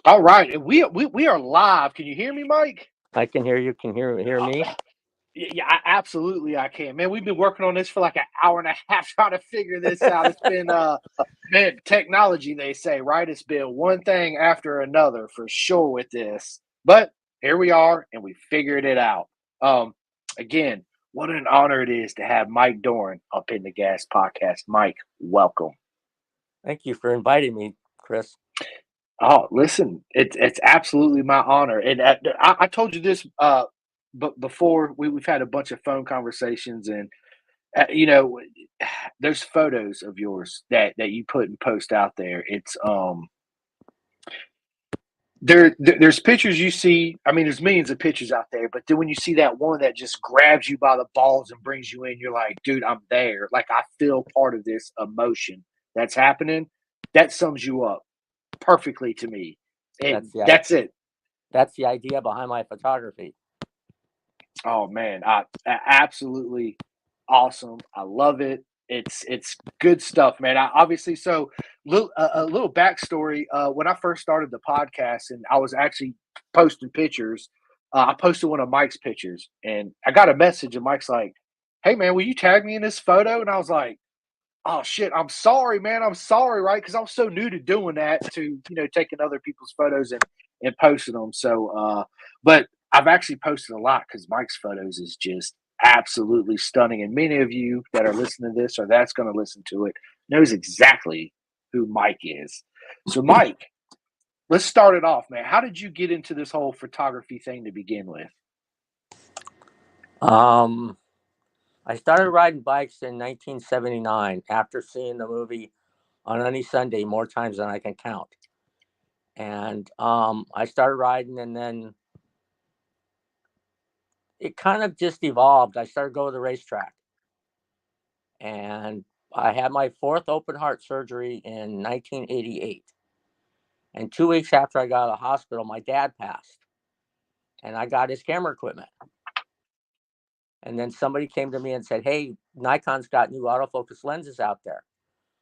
All right, and we are live. Can you hear me, Mike? I can hear you. Can hear Uh, me? yeah, absolutely, I can. Man, we've been working on this for like an hour and a half trying to figure this out. It's been man, technology, they say, right? It's been one thing after another for sure with this, but here we are, and we figured it out. Um, Again, what an honor it is to have Mike Dorn up in the Gas Podcast. Mike, welcome. Thank you for inviting me, Chris. Oh, listen, it's absolutely my honor, and I told you this, but before we've had a bunch of phone conversations, and you know, there's photos of yours that you put and post out there. It's there's pictures you see. I mean, there's millions of pictures out there, but then when you see that one that just grabs you by the balls and brings you in, you're like, dude, I'm there. Like I feel part of this emotion that's happening. That sums you up perfectly to me. That's the That's it. that's the idea behind my photography. Oh man, absolutely awesome. I love it. It's good stuff, man. I obviously so a little backstory. When I first started the podcast, and I was actually posting pictures. I posted one of Mike's pictures, and I got a message, and Mike's like, "Hey man, will you tag me in this photo?" And I was like, "Oh shit, I'm sorry, man. I'm sorry, right?" Because I was so new to doing that, to taking other people's photos and posting them. So, but I've actually posted a lot because Mike's photos is just absolutely stunning, and many of you that are listening to this or that's going to listen to it knows exactly who Mike is. So, Mike, let's start it off, man. How did you get into this whole photography thing to begin with? Um, I started riding bikes in 1979 after seeing the movie on any Sunday more times than I can count. And I started riding, and then it kind of just evolved. I started going to the racetrack, and I had my fourth open heart surgery in 1988. And 2 weeks after I got out of the hospital, my dad passed, and I got his camera equipment. And then somebody came to me and said, "Hey, Nikon's got new autofocus lenses out there."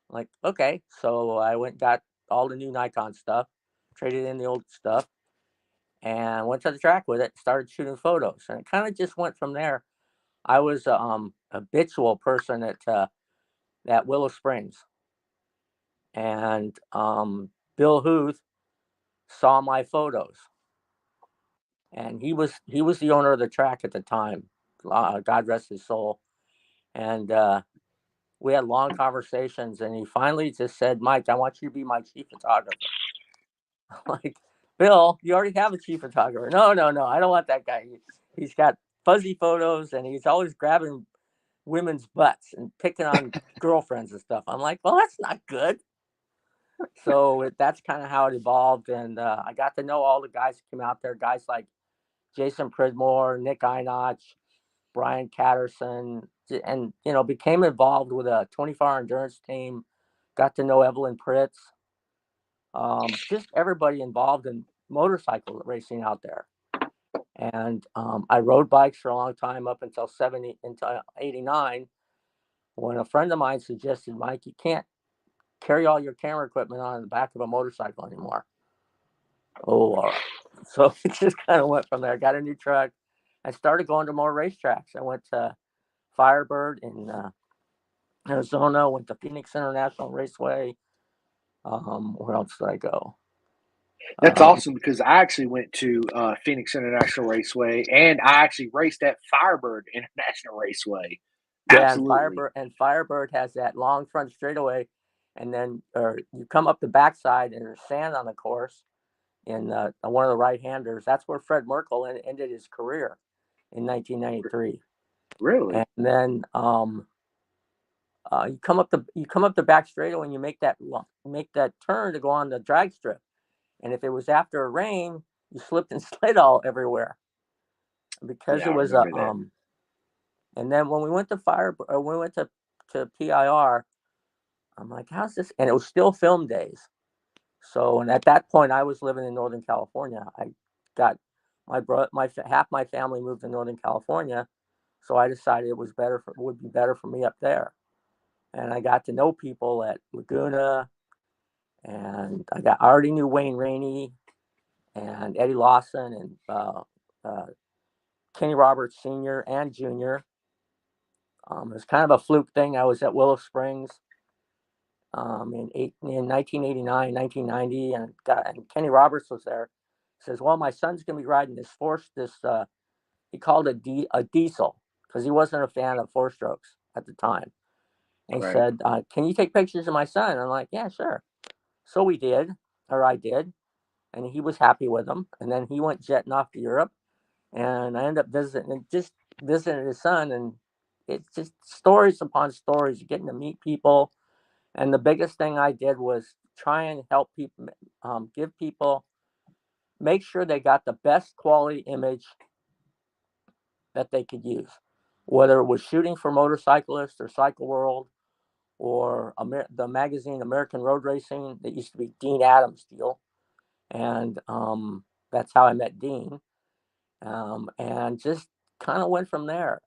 I'm like, okay. So I went and got all the new Nikon stuff, traded in the old stuff, and went to the track with it, started shooting photos. And it kind of just went from there. I was a habitual person at Willow Springs. And Bill Huth saw my photos. And he was the owner of the track at the time. God rest his soul. And we had long conversations, and he finally just said, "Mike, I want you to be my chief photographer." I'm like, "Bill, you already have a chief photographer." No, no, no, I don't want that guy. He's got fuzzy photos, and he's always grabbing women's butts and picking on girlfriends and stuff. I'm like, "Well, that's not good." So that's kind of how it evolved, and I got to know all the guys that came out there, guys like Jason Pridmore, Nick Einach, Brian Catterson, and became involved with a 24-hour endurance team. Got to know Evelyn Pritz, just everybody involved in motorcycle racing out there. And I rode bikes for a long time up until 89, when a friend of mine suggested, "Mike, you can't carry all your camera equipment on the back of a motorcycle anymore." Oh, all right. So it just kind of went from there. Got a new truck. I started going to more racetracks. I went to Firebird in Arizona, went to Phoenix International Raceway. Where else did I go? That's Um, awesome because I actually went to Phoenix International Raceway, and I actually raced at Firebird International Raceway. yeah, and Absolutely. Firebird has that long front straightaway, and then or you come up the backside and there's sand on the course. In one of the right-handers, that's where Fred Merkel ended his career in 1993. Really? And then you come up the back straightaway and you make that turn to go on the drag strip. And if it was after a rain, you slipped and slid all everywhere because Yeah, it I was a remember that. And then when we went to when we went to PIR, I'm like, "How's this?" And it was still film days. So, and at that point, I was living in Northern California. I got half my family moved to Northern California, so I decided would be better for me up there. And I got to know people at Laguna, and I already knew Wayne Rainey, and Eddie Lawson and Kenny Roberts Sr. and Jr. It was kind of a fluke thing. I was at Willow Springs in 1989, 1990, and Kenny Roberts was there. He says, "Well, my son's going to be riding this he called it a diesel because he wasn't a fan of four strokes at the time." And he said, "Can you take pictures of my son?" And I'm like, "Yeah, sure." So we did, or I did, and he was happy with them. And then he went jetting off to Europe, and I ended up visiting his son, and it's just stories upon stories, getting to meet people. And the biggest thing I did was try and help people, give people, make sure they got the best quality image that they could use, whether it was shooting for motorcyclists or Cycle World or the magazine American Road Racing that used to be Dean Adams' deal. And that's how I met Dean. And just kind of went from there.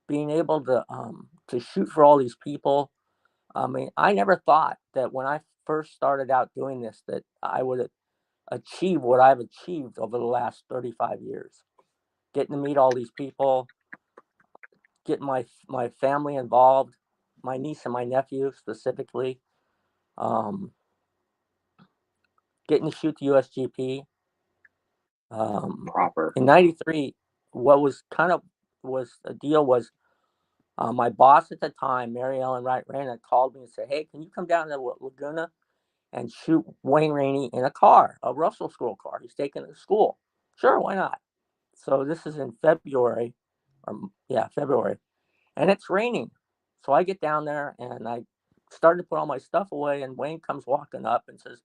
Being able to shoot for all these people. I mean, I never thought that when I first started out doing this that I would achieve what I've achieved over the last 35 years. Getting to meet all these people, getting my family involved, my niece and my nephew specifically, getting to shoot the USGP. Proper. In '93, what was kind of was a deal was my boss at the time, Mary Ellen Wright Rana, called me and said, "Hey, can you come down to Laguna and shoot Wayne Rainey in a car, a Russell School car? He's taking it to school." Sure, why not? So this is in February, February, and it's raining. So I get down there and I started to put all my stuff away, and Wayne comes walking up and says,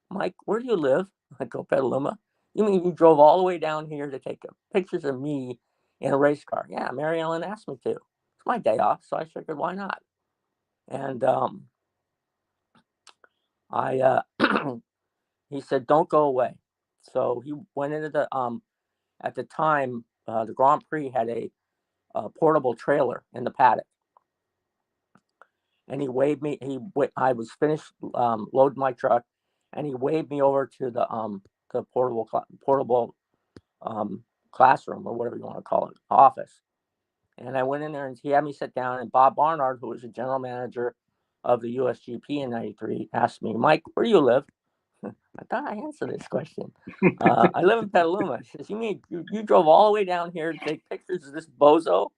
"Mike, where do you live?" I go, "Petaluma." "You mean you drove all the way down here to take pictures of me in a race car?" "Yeah, Mary Ellen asked me to. It's my day off, so I figured why not." And I he said, "Don't go away." So he went into at the time, the Grand Prix had a portable trailer in the paddock. And he waved me. I was finished loading my truck, and he waved me over to the portable classroom, or whatever you want to call it, office. And I went in there, and he had me sit down. And Bob Barnard, who was the general manager of the USGP in '93, asked me, "Mike, where do you live?" I thought I answered this question. "I live in Petaluma." He says, "You mean you drove all the way down here to take pictures of this bozo?"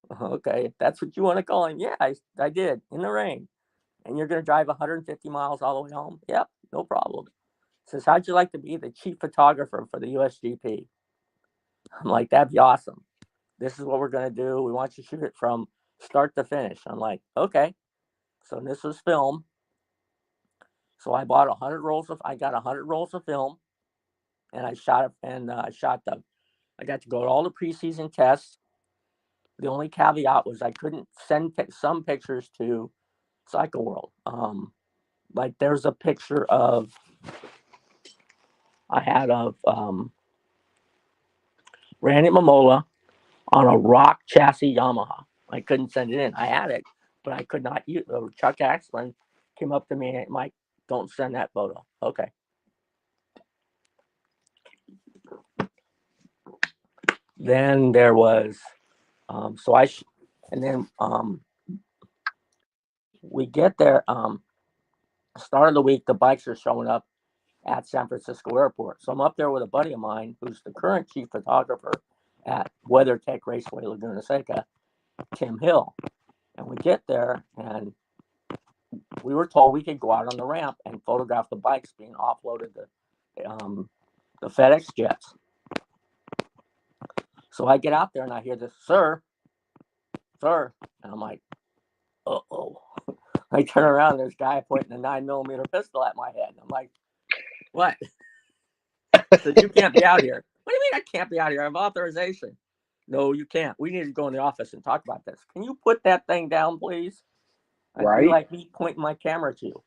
"Okay, if that's what you want to call him." "Yeah, I did, in the rain." "And you're going to drive 150 miles all the way home?" "Yep, no problem." He says, "How'd you like to be the chief photographer for the USGP?" I'm like, "That'd be awesome. This is what we're going to do. We want you to shoot it from start to finish." I'm like, "Okay." So this was film. So I got 100 rolls of film, and I shot it, and I got to go to all the preseason tests. The only caveat was I couldn't send some pictures to Cycle World. Like there's a picture I had of Randy Mamola on a rock chassis Yamaha. I couldn't send it in. I had it, but I could not use it. Chuck Axland came up to me and, "Mike, don't send that photo." Okay. Then there was, and then we get there. Start of the week, the bikes are showing up at San Francisco Airport. So I'm up there with a buddy of mine who's the current chief photographer at WeatherTech Raceway Laguna Seca, Tim Hill. And we get there, and we were told we could go out on the ramp and photograph the bikes being offloaded the FedEx jets. So I get out there and I hear this, "Sir, sir," and I'm like, "Uh-oh." I turn around and there's a guy pointing a 9mm pistol at my head. And I'm like, "What?" So, "You can't be out here." "What do you mean I can't be out here? I have authorization." "No, you can't. We need to go in the office and talk about this. Can you put that thing down, please?" I'd be like me pointing my camera to you.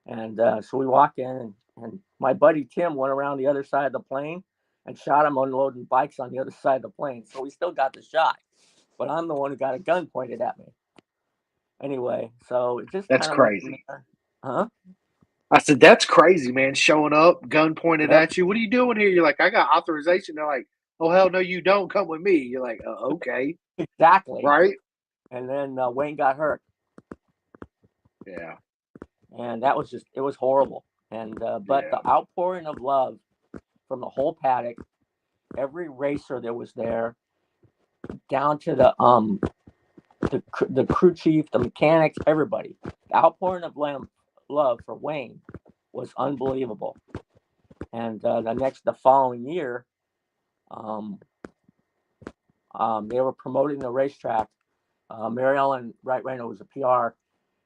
And so we walk in, and my buddy Tim went around the other side of the plane and shot him unloading bikes on the other side of the plane. So we still got the shot, but I'm the one who got a gun pointed at me. Anyway, so it just That's kind of went from crazy. there. Huh? I said, "That's crazy, man, showing up, gun pointed Yep, at you. What are you doing here?" You're like, "I got authorization." They're like, "Oh, hell no, you don't. Come with me." You're like, Okay, exactly. right?" And then Wayne got hurt, Yeah, and that was just, it was horrible. And but yeah. the outpouring of love from the whole paddock, every racer that was there, down to the crew chief, the mechanics, everybody. The outpouring of love for Wayne was unbelievable. And the following year, um, they were promoting the racetrack. Mary Ellen Wright Reno was a PR,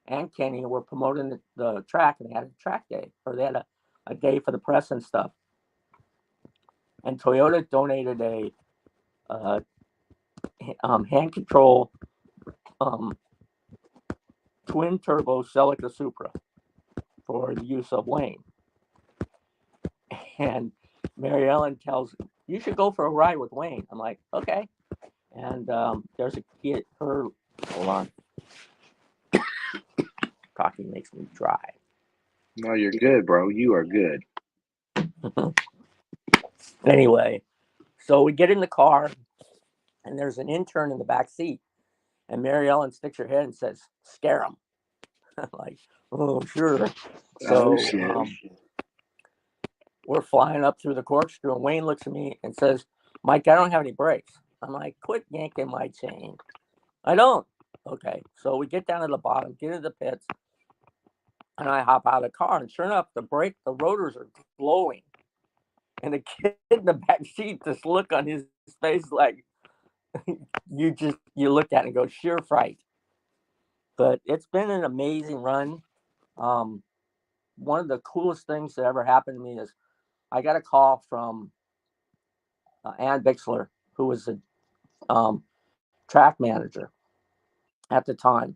and Kenny were promoting the track, and they had a track day, or they had a day for the press and stuff. And Toyota donated a uh, hand control um, twin turbo Celica Supra for the use of Wayne. And Mary Ellen tells, "You should go for a ride with Wayne." I'm like, okay. And there's a kid, hold on, coffee makes me dry. No, you're good, bro. You are good. Anyway, so we get in the car, and there's an intern in the back seat, and Mary Ellen sticks her head and says, "Scare him." I'm like, oh, sure. Oh So shit. we're flying up through the corkscrew, and Wayne looks at me and says, "Mike, I don't have any brakes." I'm like, quit yanking my chain. I don't. Okay. So we get down to the bottom, get into the pits, and I hop out of the car, and sure enough, the rotors are glowing. And the kid in the back seat, just look on his face like you look at it and go, sheer fright. But it's been an amazing run. Um, One of the coolest things that ever happened to me is I got a call from Ann Bixler, who was the um, track manager at the time,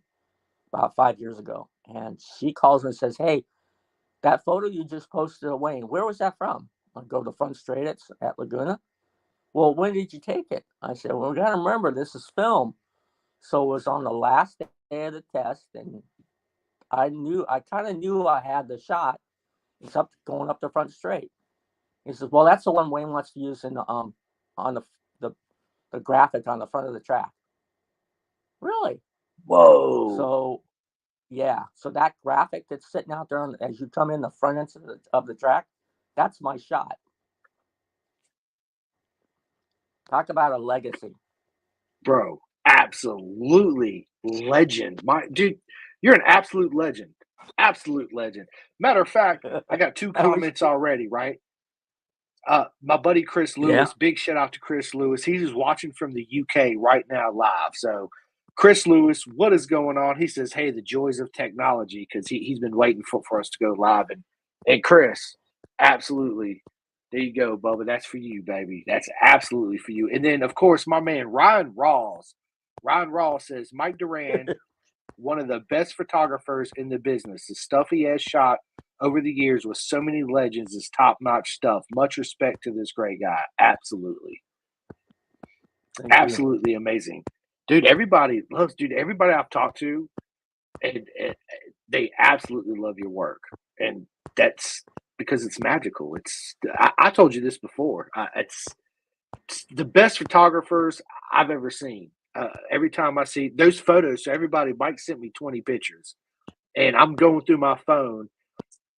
about 5 years ago. And she calls me and says, "Hey, that photo you just posted of Wayne, where was that from?" I go to front straight at Laguna. "Well, when did you take it?" I said, "Well, we got to remember this is film." So it was on the last day of the test, and I kind of knew I had the shot. It's up going up the front straight. He says, "Well, that's the one Wayne wants to use in the on the, the graphic on the front of the track." Really? Whoa, So yeah, so that graphic that's sitting out there as you come in the front end of the track, that's my shot. Talk about a legacy. bro. Absolutely legend. My dude, you're an absolute legend. Absolute legend. Matter of fact, I got two I wish. comments already, right? My buddy Chris Yeah. Lewis, big shout out to Chris Lewis. He's just watching from the UK right now live. So, Chris Lewis, what is going on? He says, "Hey, the joys of technology," because he's been waiting for us to go live. And Chris, absolutely. There you go, Bubba. That's for you, baby. That's absolutely for you. And then, of course, my man Ryan Rawls. Ryan Rawls says, "Mike Duran, one of the best photographers in the business. The stuff he has shot over the years with so many legends is top notch stuff. Much respect to this great guy. Absolutely. Thank you. Absolutely amazing. Dude, everybody loves, dude, everybody I've talked to, and they absolutely love your work. And that's because it's magical. I told you this before. It's the best photographers I've ever seen. Every time I see those photos, so everybody, Mike sent me 20 pictures, and I'm going through my phone,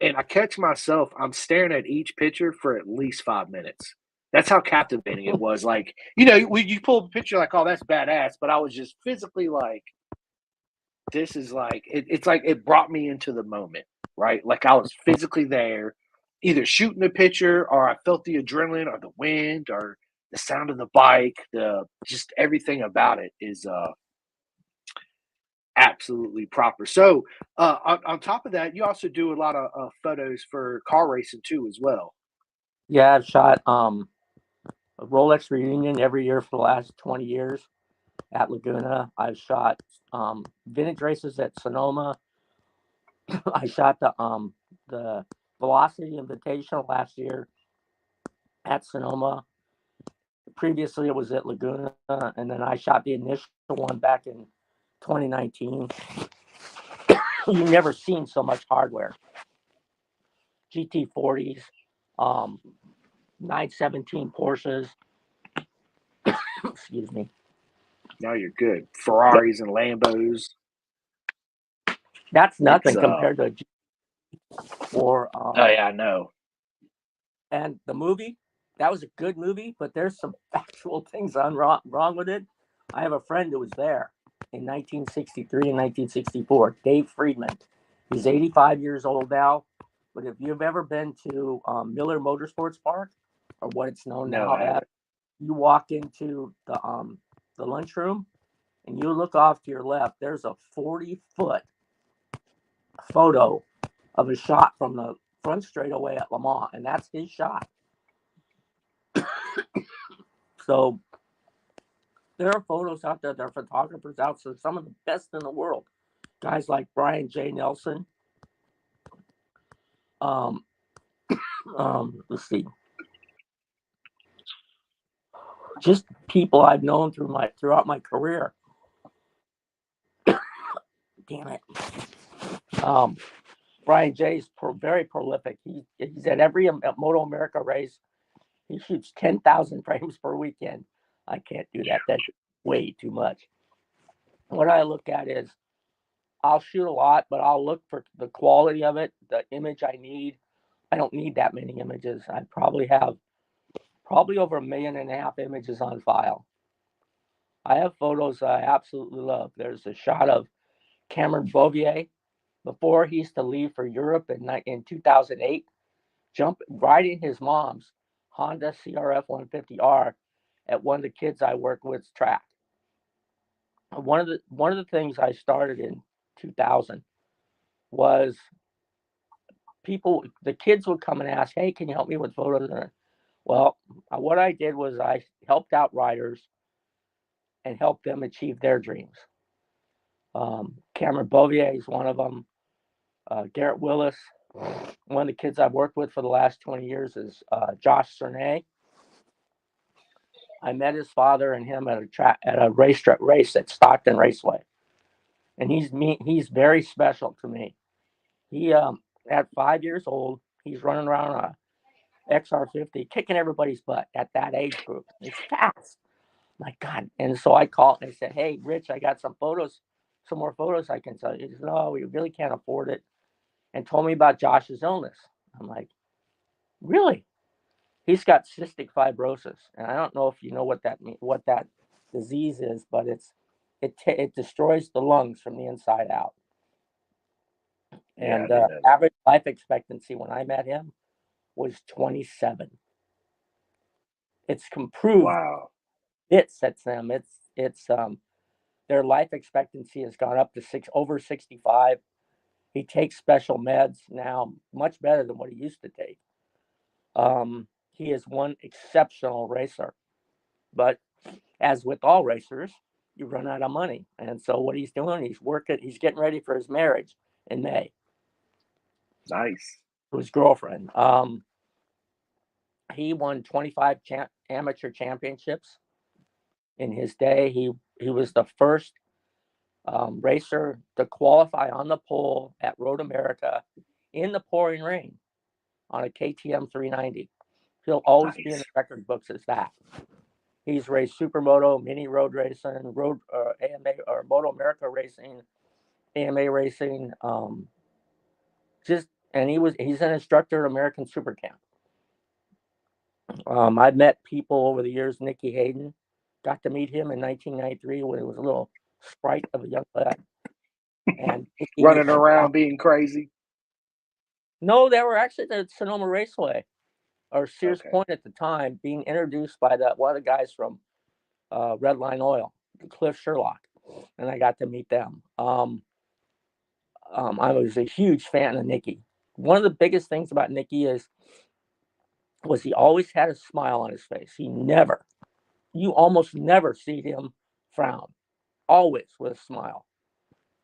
and I catch myself, I'm staring at each picture for at least 5 minutes. That's how captivating it was. Like, when you pull up a picture, like, oh, that's badass. But I was just physically like, this is like, it's like it brought me into the moment, right? Like I was physically there, either shooting the picture or I felt the adrenaline or the wind or the sound of the bike, the just everything about it is absolutely proper. So, on top of that, you also do a lot of photos for car racing too, as well. Yeah, I've shot a Rolex reunion every year for the last 20 years at Laguna. I've shot vintage races at Sonoma. I shot the Velocity Invitational last year at Sonoma. Previously, it was at Laguna, and then I shot the initial one back in 2019. You've never seen so much hardware. GT40s, 917 Porsches. Excuse me. No, you're good. Ferraris and Lambos. That's nothing It's compared to a or oh yeah, I know. and the movie. That was a good movie, but there's some factual things wrong with it. I have a friend who was there in 1963 and 1964, Dave Friedman. He's 85 years old now, but if you've ever been to Miller Motorsports Park, or what it's known No, now I as, haven't. you walk into the lunchroom and you look off to your left. There's a 40-foot photo of a shot from the front straightaway at Le Mans, and that's his shot. So there are photos out there. There are photographers out there, some of the best in the world. Guys like Brian J. Nelson. Let's see. Just people I've known throughout my career. Damn it. Brian J. is very prolific. He's at every Moto America race. He shoots 10,000 frames per weekend. I can't do that. That's way too much. What I look at is I'll shoot a lot, but I'll look for the quality of it, the image I need. I don't need that many images. I probably have over 1.5 million images on file. I have photos I absolutely love. There's a shot of Cameron Bouvier before he used to leave for Europe in 2008, riding his mom's Honda CRF 150R at one of the kids I work with's track. One of the things I started in 2000 was the kids would come and ask, "Hey, can you help me with photos?" Well, what I did was I helped out riders and helped them achieve their dreams. Cameron Bouvier is one of them. Garrett Willis, one of the kids I've worked with for the last 20 years is Josh Cernay. I met his father and him at a race at Stockton Raceway, and he's very special to me. He at 5 years old, he's running around a XR50, kicking everybody's butt at that age group. He's fast. My God. And so I called and I said, "Hey, Rich, I got some more photos I can sell you." He said, "No, we really can't afford it." And told me about Josh's illness. I'm like, "Really?" He's got cystic fibrosis. And I don't know if you know what that disease is, but it destroys the lungs from the inside out. Yeah, I And do know that. average life expectancy when I met him was 27. It's improved. Wow. It sets them. It's their life expectancy has gone up to over 65. He takes special meds now, much better than what he used to take. He is one exceptional racer, but as with all racers, you run out of money, and so what he's doing, he's getting ready for his marriage in May. Nice. To his girlfriend. He won 25 amateur championships in his day. He was the first racer to qualify on the pole at Road America in the pouring rain on a KTM 390. He'll always be in the record books as that. He's raced Supermoto, Mini Road Racing, AMA or Moto America Racing, AMA Racing. He's an instructor at American Super Camp. I've met people over the years. Nicky Hayden, got to meet him in 1993 when he was a little sprite of a young lad. And running around being crazy. No, they were actually at Sonoma Raceway or Sears Point at the time, being introduced by one of the guys from Redline Oil, Cliff Sherlock, and I got to meet them. I was a huge fan of Nicky. One of the biggest things about Nicky was he always had a smile on his face. You almost never see him frown, always with a smile.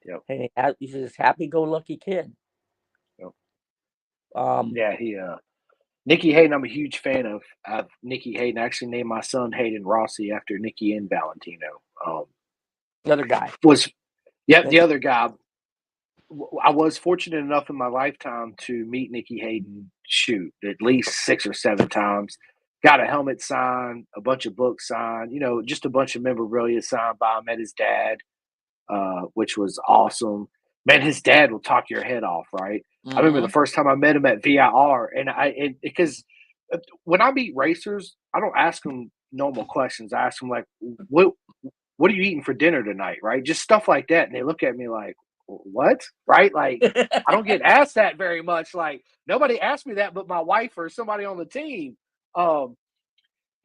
Yep. And he's this happy-go-lucky kid. Yep. Nicky Hayden, I'm a huge fan of Nicky Hayden. I actually named my son Hayden Rossi after Nicky and Valentino. The other guy the other guy I was fortunate enough in my lifetime to meet Nikki Hayden shoot at least 6 or 7 times. Got a helmet signed, a bunch of books signed, just a bunch of memorabilia signed by him. Met his dad, which was awesome. Man, his dad will talk your head off, right? I remember the Mm-hmm. first time I met him at VIR, because when I meet racers, I don't ask them normal questions. I ask them like, what are you eating for dinner tonight, right? Just stuff like that, and they look at me like, what, right? Like I don't get asked that very much. Like nobody asked me that, but my wife or somebody on the team. Um,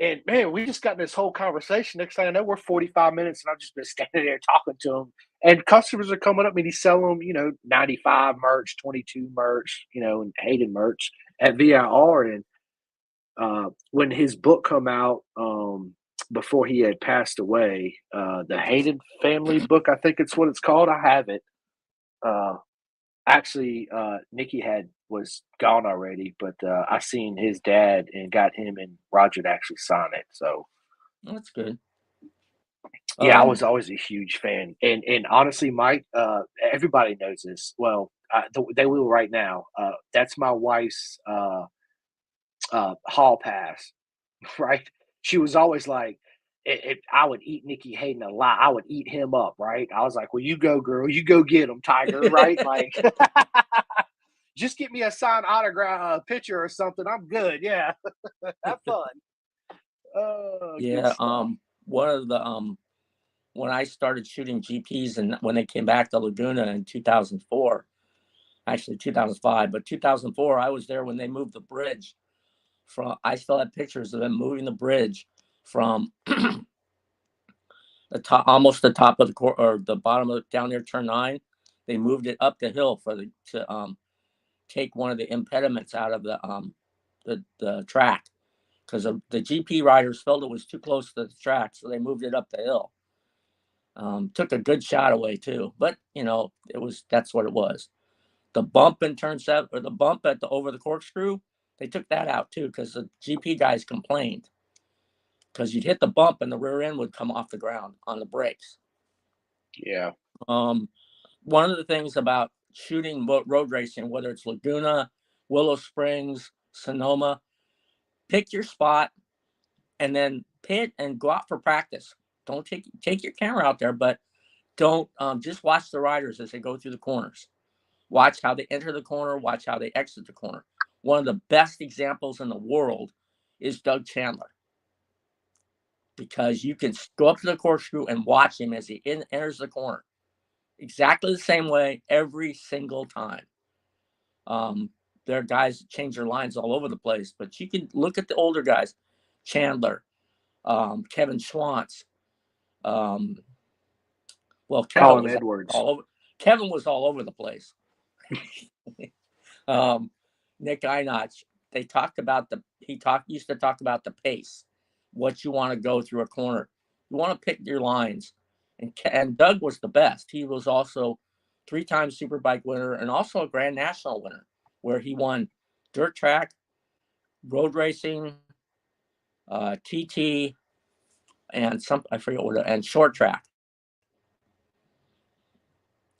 and man, we just got in this whole conversation. Next thing I know, we're 45 minutes, and I've just been standing there talking to him. And customers are coming up, and he's selling them, 95 merch, 22 merch, and Hayden merch at VIR. And when his book come out, before he had passed away, the Hayden family book, I think it's what it's called. I have it. Uh, Actually, Nikki had was gone already, but I seen his dad and got him and Roger to actually sign it. So That's good. yeah, I was always a huge fan, and honestly, Mike, everybody knows this. Well, they will right now. That's my wife's hall pass, right? She was always like, if I would eat Nikki Hayden a lot, I would eat him up, right? I was like, well, you go, girl, you go get him, Tiger, right? Like, just get me a signed autograph picture or something. I'm good. Yeah, have fun. Good Yeah. stuff. One of the when I started shooting GPs and when they came back to Laguna in 2004, actually 2005, but 2004, I was there when they moved the bridge from. I still have pictures of them moving the bridge from the top, almost the top of the court or the bottom of down there, turn 9. They moved it up the hill for the to take one of the impediments out of the track because the GP riders felt it was too close to the track, so they moved it up the hill. Took a good shot away too, but that's what it was. The bump in turn 7 or the bump at the over the corkscrew, they took that out too because the GP guys complained because you'd hit the bump and the rear end would come off the ground on the brakes. Yeah. Um, One of the things about shooting road racing, whether it's Laguna, Willow Springs, Sonoma, pick your spot and then pit and go out for practice. Don't take your camera out there, but don't just watch the riders as they go through the corners. Watch how they enter the corner. Watch how they exit the corner. One of the best examples in the world is Doug Chandler because you can go up to the corkscrew and watch him as he enters the corner exactly the same way every single time. There are guys that change their lines all over the place, but you can look at the older guys, Chandler, Kevin Schwantz. Um, well, Kevin Colin was Edwards. all over. Kevin was all over the place. um, Nick Einach. They talked about used to talk about the pace, what you want to go through a corner. You want to pick your lines, and Doug was the best. He was also 3-time Superbike winner and also a Grand National winner, where he won dirt track, road racing, TT, and some I forget what and short track.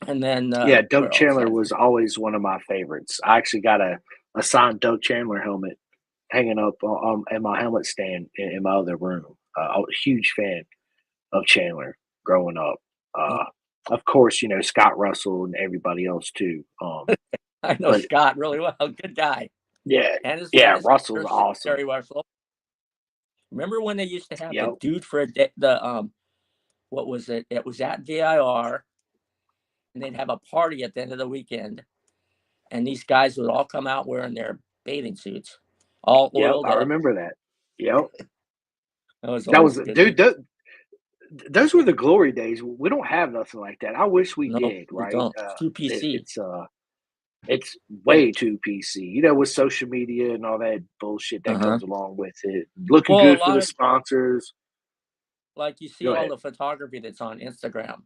And then Yeah, where Doug else? Chandler was always one of my favorites. I actually got a signed Doug Chandler helmet hanging up in my helmet stand in my other room. I was a huge fan of Chandler growing up. Uh, of course, Scott Russell and everybody else too. I know But Scott really well. Good guy. yeah, And his yeah, Russell's brother, awesome. Terry Russell. Remember when they used to have the Yep, dude for a day, the what was it? It was at VIR, and they'd have a party at the end of the weekend, and these guys would all come out wearing their bathing suits, all yep, oiled I up. remember that. Yep, That was that always was a good. dude. Those were the glory days. We don't have nothing like that. I wish we No, did. we Right? don't. It's too PC. It's way too PC. With social media and all that bullshit that Uh-huh. comes along with it. Looking Well, a good for lot the of sponsors. like you see Go all ahead. the photography that's on Instagram,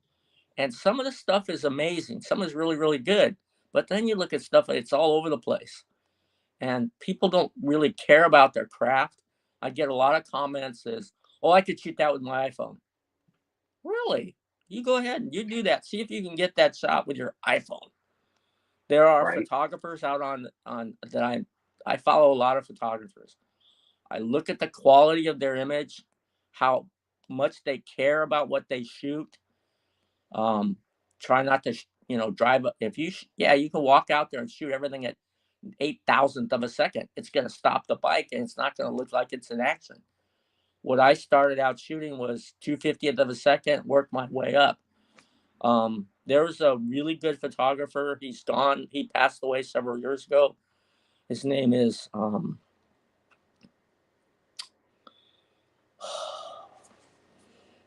and some of the stuff is amazing. Some is really, really good. But then you look at stuff; it's all over the place. And people don't really care about their craft. I get a lot of comments as, "Oh, I could shoot that with my iPhone." Really? You go ahead and you do that. See if you can get that shot with your iPhone. There are Right. photographers out on that I follow a lot of photographers. I look at the quality of their image, how much they care about what they shoot. Um, Try not to, drive. If you, yeah, you can walk out there and shoot everything at 8,000th of a second. It's going to stop the bike and it's not going to look like it's in action. What I started out shooting was 2/50th of a second, worked my way up. There was a really good photographer. He's gone. He passed away several years ago. His name is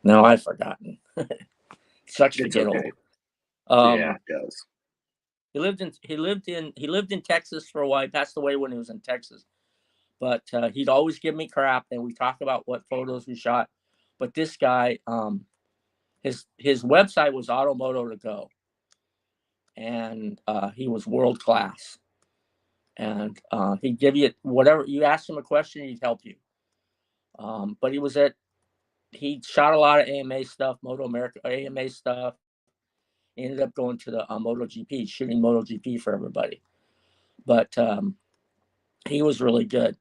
no, I've forgotten. Sucks to It's get old. okay. Yeah, Um, it does. he lived in Texas for a while. He passed away when he was in Texas, but he'd always give me crap, and we talk about what photos we shot. But this guy, his website was Automoto to Go, and he was world class. And he'd give you whatever you asked him a question, he'd help you. But he shot a lot of AMA stuff, Moto America AMA stuff. He ended up going to the MotoGP, shooting MotoGP for everybody. But he was really good.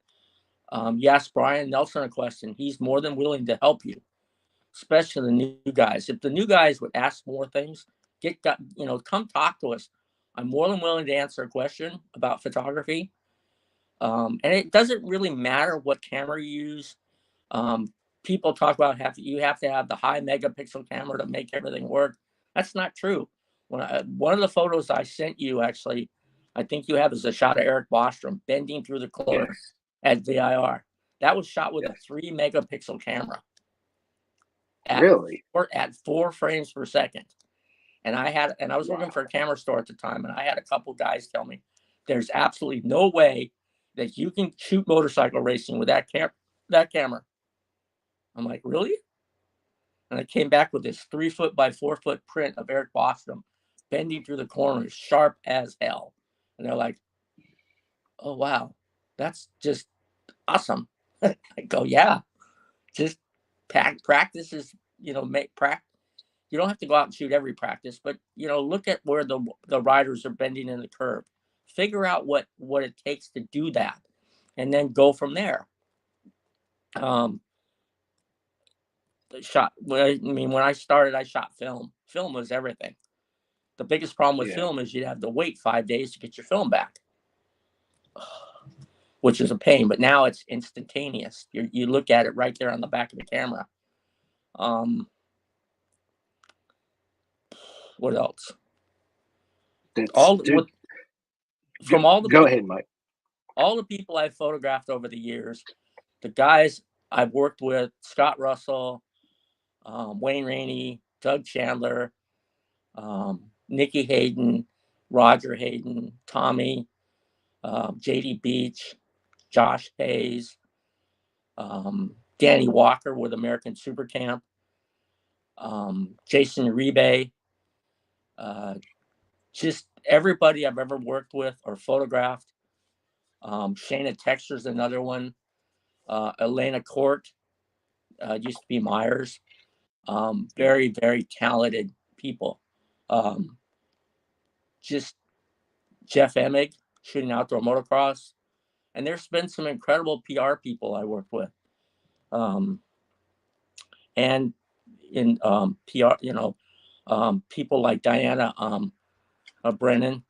You asked Brian Nelson a question. He's more than willing to help you, especially the new guys. If the new guys would ask more things, come talk to us. I'm more than willing to answer a question about photography. And it doesn't really matter what camera you use. Um, People talk about you have to have the high megapixel camera to make everything work. That's not true. One of the photos I sent you, actually, I think you have is a shot of Eric Bostrom bending through the corner Yes. at VIR. That was shot with a Yes. 3 megapixel camera at Really? at 4 frames per second. And I was working for Wow. a camera store at the time, and I had a couple guys tell me there's absolutely no way that you can shoot motorcycle racing with that camera. I'm like, really? And I came back with this 3 foot by 4 foot print of Eric Bostrom bending through the corners, sharp as hell. And they're like, oh wow, that's just awesome. I go, yeah, just practice is, make practice. You don't have to go out and shoot every practice, but look at where the riders are bending in the curve. Figure out what it takes to do that, and then go from there. Um, when I started, I shot film. Film was everything. The biggest problem with Yeah. film is you'd have to wait 5 days to get your film back, which is a pain. But now it's instantaneous. You look at it right there on the back of the camera. Um, what else? That's All dude. with from all the Go people ahead, Mike. all the people I've photographed over the years, the guys I've worked with, Scott Russell, Wayne Rainey, Doug Chandler, Nikki Hayden, Roger Hayden, Tommy, JD Beach, Josh Hayes, Danny Walker with American Super Camp, Jason Uribe, just everybody I've ever worked with or photographed. Shayna Texter's another one. Elena Court used to be Myers. Very, very talented people. Um, just Jeff Emig shooting outdoor motocross. And there's been some incredible PR people I worked with. Um, and in PR, people like Diana Brennan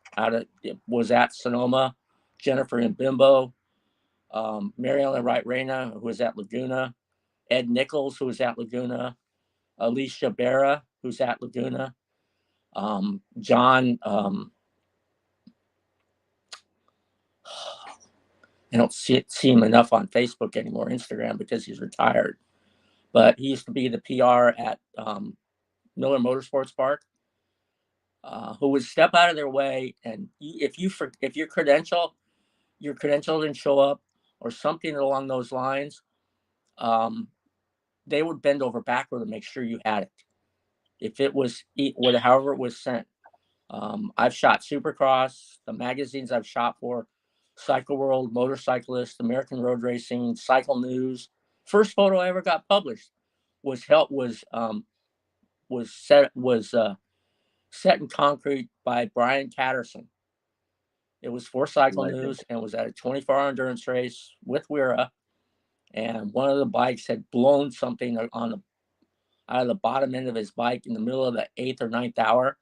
was at Sonoma, Jennifer and Bimbo, Mariella Wright Reyna, who was at Laguna, Ed Nichols, who was at Laguna, Alicia Berra, who's at Laguna, John. I don't see him enough on Facebook anymore, Instagram, because he's retired. But he used to be the PR at Miller Motorsports Park, who would step out of their way, and if your credential didn't show up or something along those lines, they would bend over backward to make sure you had it. If it was however it was sent. I've shot Supercross, the magazines I've shot for, Cycle World, Motorcyclist, American Road Racing, Cycle News. First photo I ever got published was set in concrete by Brian Catterson. It was for Cycle Legend. News, and was at a 24-hour endurance race with Wira. And one of the bikes had blown something out of the bottom end of his bike in the middle of the 8th or 9th hour.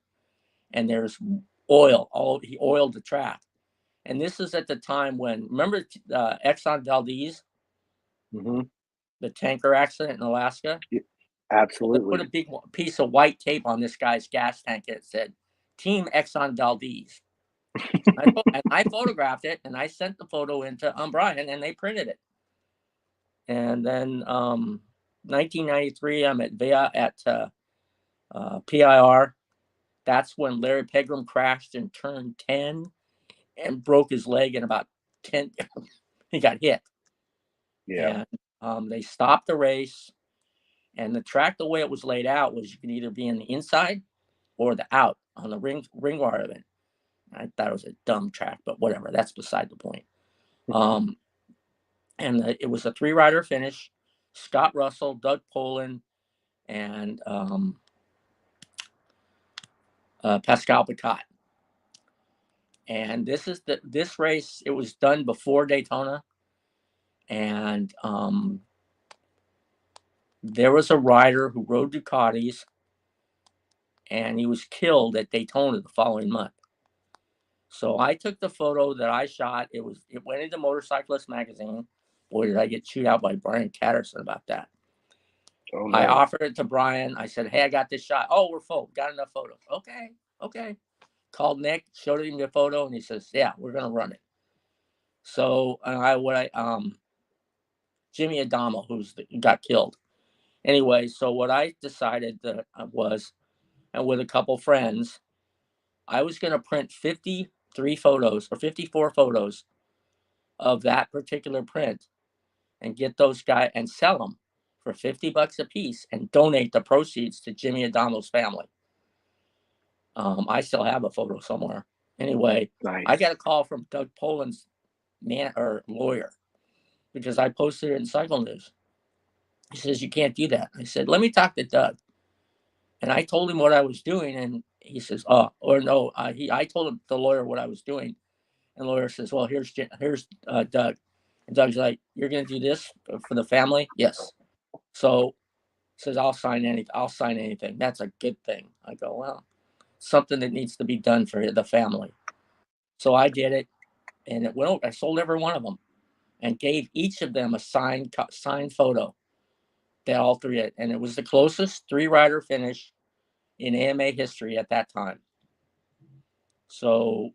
And there's oil. He oiled the track. And this is at the time when, remember Exxon Valdez, the tanker accident in Alaska? Yeah, Well, they absolutely. put a big piece of white tape on this guy's gas tank. And it said, Team Exxon Valdez. I photographed it, and I sent the photo into Brian, and they printed it. And then 1993, I'm at VIA at PIR. That's when Larry Pegram crashed in turn 10 and broke his leg in about 10. He got hit. Yeah. And they stopped the race. And the track, the way it was laid out, was you could either be in the inside or the out on the ring wire of it. I thought it was a dumb track, but whatever. That's beside the point. And it was a 3-rider finish. Scott Russell, Doug Poland, and Pascal Picat. And this race, it was done before Daytona. And there was a rider who rode Ducatis, and he was killed at Daytona the following month. So I took the photo that I shot. It went into Motorcyclist magazine. Boy, did I get chewed out by Brian Catterson about that. Oh, no. I offered it to Brian. I said, hey, I got this shot. Oh, we're full. Got enough photos. Okay. Called Nick, showed him the photo, and he says, yeah, we're going to run it. So Jimmy Adamo, who got killed. Anyway, so what I decided that was, and with a couple friends, I was going to print 53 photos or 54 photos of that particular print and get those guys and sell them for $50 a piece and donate the proceeds to Jimmy Adamo's family. I still have a photo somewhere. Anyway, nice. I got a call from Doug Poland's lawyer, because I posted it in Cycle News. He says, you can't do that. I said, let me talk to Doug. And I told him what I was doing, and he says, I told him, the lawyer, what I was doing. And the lawyer says, well, here's Doug. And Doug's like, you're going to do this for the family? Yes. So says, I'll sign anything. That's a good thing. I go, well, something that needs to be done for the family. So I did it, and it went. I sold every one of them, and gave each of them a signed photo. They all three, and it was the closest 3-rider finish in AMA history at that time. So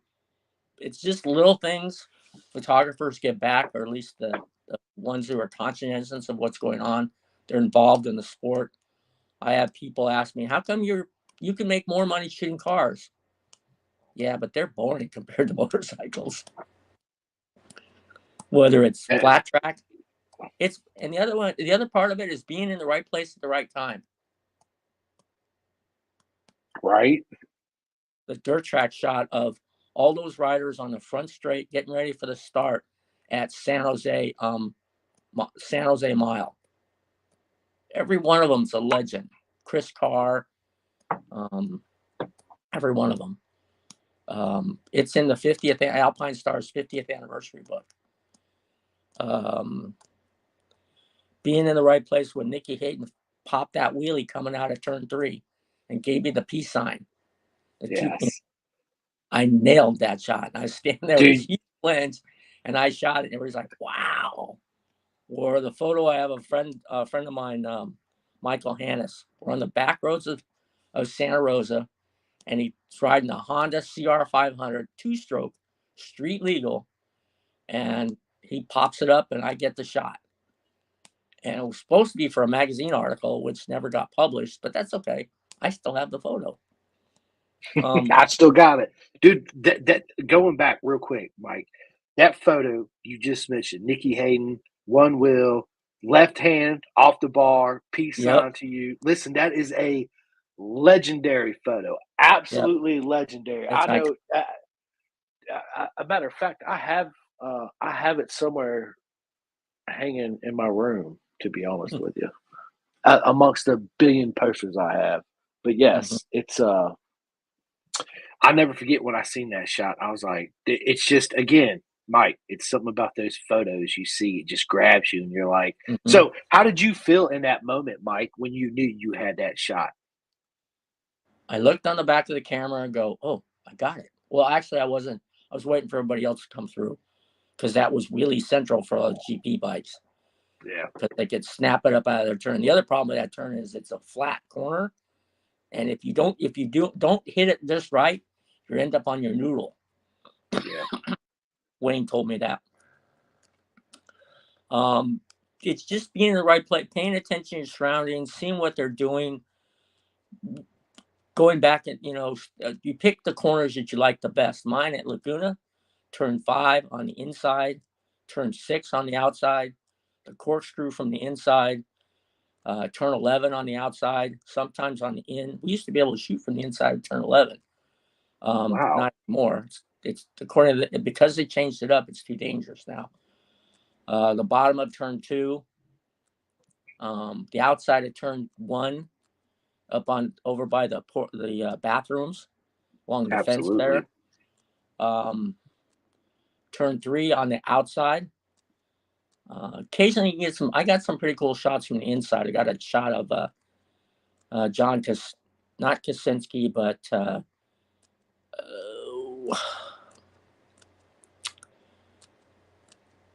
it's just little things photographers get back, or at least the ones who are conscientious of what's going on. They're involved in the sport. I have people ask me, how come you can make more money shooting cars? Yeah, but they're boring compared to motorcycles. Whether it's flat track, and the other part of it is being in the right place at the right time. Right. The dirt track shot of all those riders on the front straight getting ready for the start at San Jose Mile. Every one of them's a legend. Chris Carr, every one of them. It's in the 50th Alpine Stars 50th anniversary book. Being in the right place when Nicky Hayden popped that wheelie coming out of turn 3 and gave me the peace sign. Yes. I nailed that shot. I was standing there with huge lens, and I shot it, and everybody's like, wow. Or the photo, I have a friend of mine, Michael Hannes. We're on the back roads of Santa Rosa, and he's riding a Honda CR500 2-stroke, street legal, and he pops it up, and I get the shot. And it was supposed to be for a magazine article, which never got published, but that's okay. I still have the photo. I still got it, dude. That going back real quick, Mike. That photo you just mentioned, Nicky Hayden, one wheel, left hand off the bar, peace sign to you. Listen, that is a legendary photo. Absolutely legendary. I know. A matter of fact, I have it somewhere hanging in my room. To be honest with you, amongst a billion posters I have. But yes, it's I never forget when I seen that shot. I was like, it's just again, Mike, it's something about those photos you see, it just grabs you and you're like, Mhm. so how did you feel in that moment, Mike, when you knew you had that shot? I looked on the back of the camera and go, "Oh, I got it." Well, actually, I wasn't. I was waiting for everybody else to come through because that was really central for all GP bikes Yeah. because they could snap it up out of their turn. The other problem with that turn is it's a flat corner, and if you don't hit it just right, you end up on your noodle. Yeah. Wayne told me that. Um, it's just being in the right place, paying attention to your surroundings, seeing what they're doing, going back and you pick the corners that you like the best. Mine at Laguna, turn 5 on the inside, turn 6 on the outside, the corkscrew from the inside, turn 11 on the outside, sometimes on the in. We used to be able to shoot from the inside of turn 11. Wow. Not anymore. It's according to because they changed it up. It's too dangerous now. The bottom of turn 2, the outside of turn 1, up on over by the bathrooms along the fence Absolutely. there. Um, turn 3 on the outside. Occasionally, you get some. I got some pretty cool shots from the inside. I got a shot of John not Kaczynski, but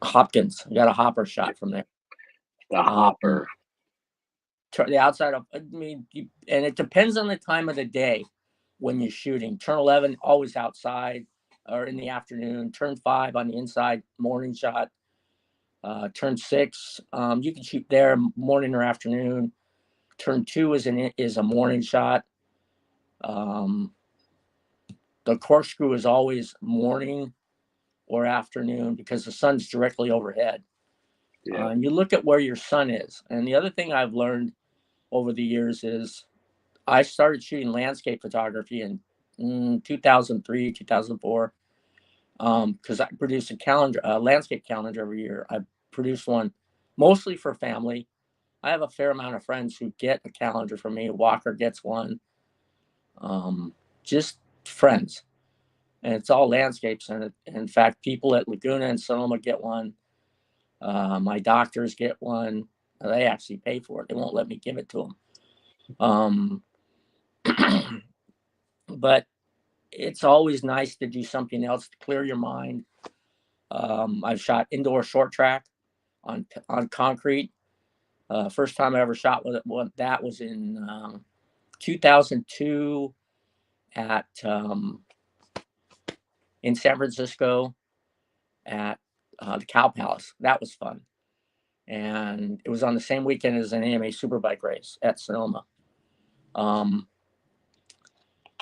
Hopkins. I got a hopper shot from there. The Um, hopper. the outside of, I mean, and it depends on the time of the day when you're shooting. Turn 11, always outside or in the afternoon. Turn 5 on the inside, morning shot. Turn 6, you can shoot there morning or afternoon. Turn 2 is a morning shot. Um, the corkscrew is always morning or afternoon because the sun's directly overhead. Yeah. And you look at where your sun is. And the other thing I've learned over the years is I started shooting landscape photography in 2003, 2004, because I produce a landscape calendar every year. I produce one mostly for family. I have a fair amount of friends who get a calendar from me. Walker gets one, just friends. And it's all landscapes. And in fact, people at Laguna and Sonoma get one. My doctors get one. They actually pay for it. They won't let me give it to them. But it's always nice to do something else to clear your mind. I've shot indoor short track on concrete. First time I ever shot with it, that was in 2002 at in San Francisco at the Cow Palace. That was fun, and it was on the same weekend as an AMA Superbike race at Sonoma. Um,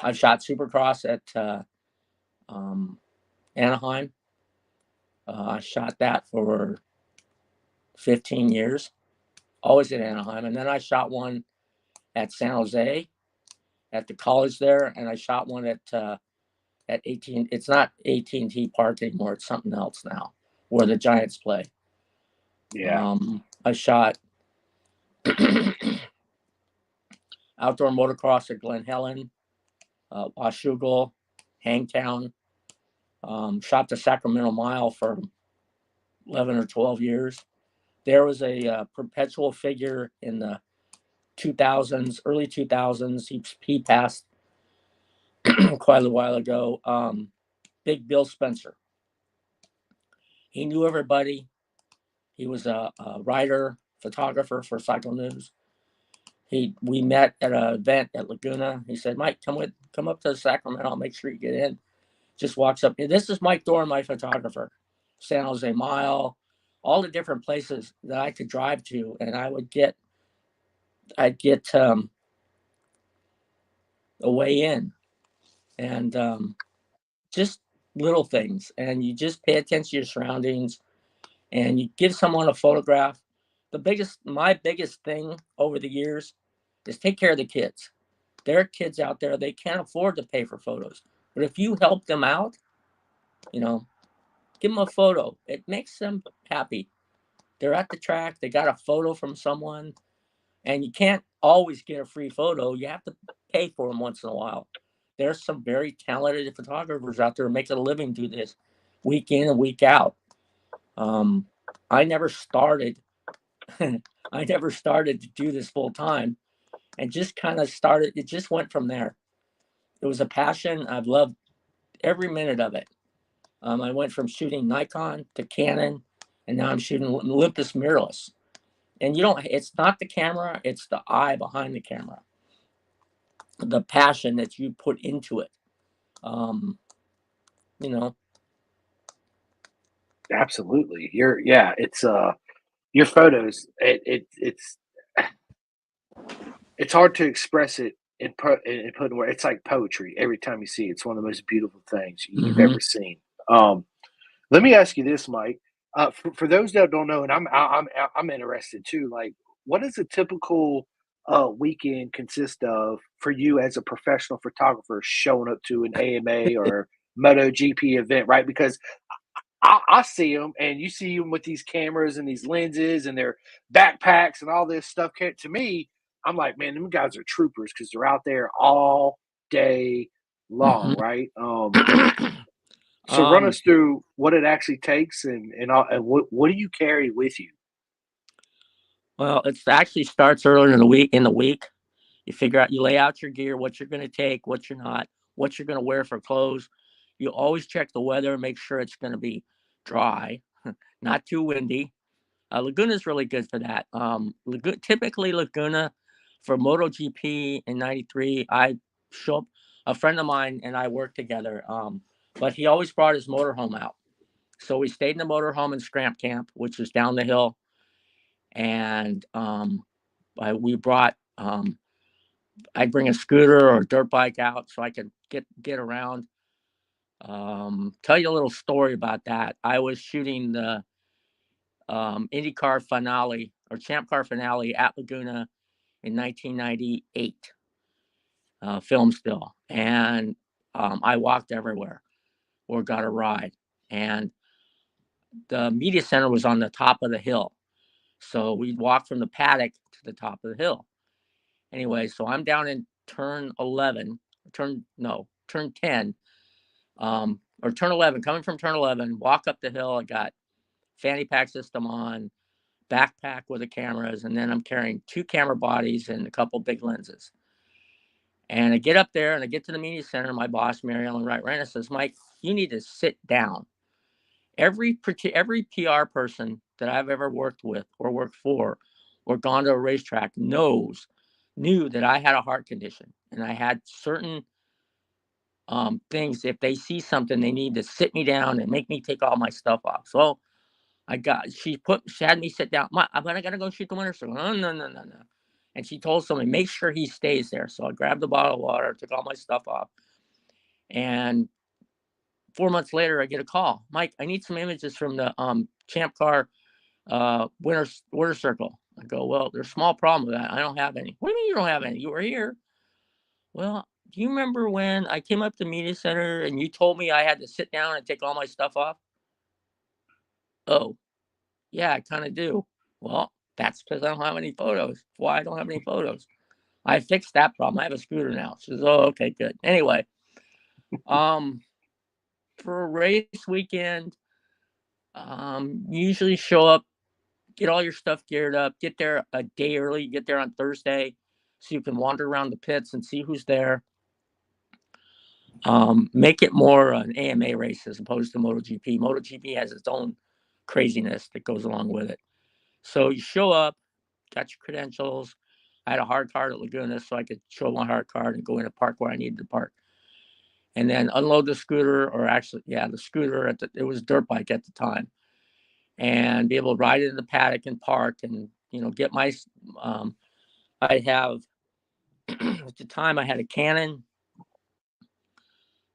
I've shot Supercross at Anaheim. I shot that for 15 years, always at Anaheim, and then I shot one at San Jose at the college there, and I shot one at 18. It's not AT&T Park anymore. It's something else now, where the Giants play. Yeah. I shot outdoor motocross at Glen Helen, Washougal, Hangtown. Shot the Sacramento Mile for 11 or 12 years. There was a perpetual figure in the 2000s, early 2000s. He passed quite a while ago. Big Bill Spencer. He knew everybody. He was a writer, photographer for Cycle News. We met at an event at Laguna. He said, "Mike, come up to Sacramento. I'll make sure you get in." Just walks up. This is Mike Dorn, my photographer. San Jose Mile, all the different places that I could drive to, and I'd get a way in, and just little things, and you just pay attention to your surroundings, and you give someone a photograph. My biggest thing over the years is take care of the kids. There are kids out there, they can't afford to pay for photos. But if you help them out, you know, give them a photo. It makes them happy. They're at the track, they got a photo from someone, and you can't always get a free photo. You have to pay for them once in a while. there's some very talented photographers out there making a living do this week in and week out. I never started. I never started to do this full time, and just kind of started. It just went from there. It was a passion. I've loved every minute of it. I went from shooting Nikon to Canon, and now I'm shooting Olympus mirrorless. And you don't. It's not the camera; it's the eye behind the camera, the passion that you put into it. Um, you know. Absolutely. It's your photos. It's hard to express it and put in words. It's like poetry. Every time you see it, it's one of the most beautiful things you've Mm-hmm. ever seen. Um, Let me ask you this, Mike. For those that don't know, and I'm interested too. Like, what does a typical weekend consist of for you as a professional photographer showing up to an AMA or MotoGP event, right? Because I see them, and you see them with these cameras and these lenses and their backpacks and all this stuff. To me, I'm like, man, them guys are troopers because they're out there all day long, Mm-hmm. right? So run us through what it actually takes and what do you carry with you? Well, it actually starts earlier in the week. You figure out, you lay out your gear, what you're going to take, what you're not, what you're going to wear for clothes. You always check the weather, make sure it's going to be dry, not too windy. Laguna is really good for that. Typically Laguna for MotoGP in '93, I show up. A friend of mine and I worked together, but he always brought his motorhome out. So we stayed in the motorhome in Scramp Camp, which is down the hill, and we brought. I'd bring a scooter or a dirt bike out so I could get around. Tell you a little story about that. I was shooting the IndyCar finale or Champ Car finale at Laguna in 1998, film still, and I walked everywhere or got a ride, and the media center was on the top of the hill, so we'd walk from the paddock to the top of the hill. Anyway, so I'm down in turn 11, turn 10, or turn 11, coming from turn 11, walk up the hill. I got fanny pack system on, backpack with the cameras, and then I'm carrying 2 camera bodies and a couple big lenses. And I get up there and I get to the media center. My boss, Mary Ellen Wright says, Mike, you need to sit down. Every PR person that I've ever worked with or worked for or gone to a racetrack knew that I had a heart condition and I had certain things. If they see something, they need to sit me down and make me take all my stuff off. So she had me sit down. I gotta go shoot the winter circle. No, no, no, no, no. And she told somebody, make sure he stays there. So I grabbed the bottle of water, took all my stuff off. And 4 months later, I get a call. Mike, I need some images from the Champ Car winter circle. I go, well, there's a small problem with that. I don't have any. What do you mean you don't have any? You were here. Well, do you remember when I came up to the media center and you told me I had to sit down and take all my stuff off? Oh, yeah, I kind of do. Well, that's because I don't have any photos. Why I don't have any photos? I fixed that problem. I have a scooter now. She says, oh, okay, good. Anyway, for a race weekend, usually show up, get all your stuff geared up, get there a day early, get there on Thursday so you can wander around the pits and see who's there. Make it more an AMA race as opposed to MotoGP. MotoGP has its own craziness that goes along with it. So you show up, got your credentials. I had a hard card at Laguna, so I could show my hard card and go in a park where I needed to park. And then unload the scooter, or actually, yeah, the scooter. It was a dirt bike at the time, and be able to ride into the paddock and park, and get my. I have at the time I had a Canon.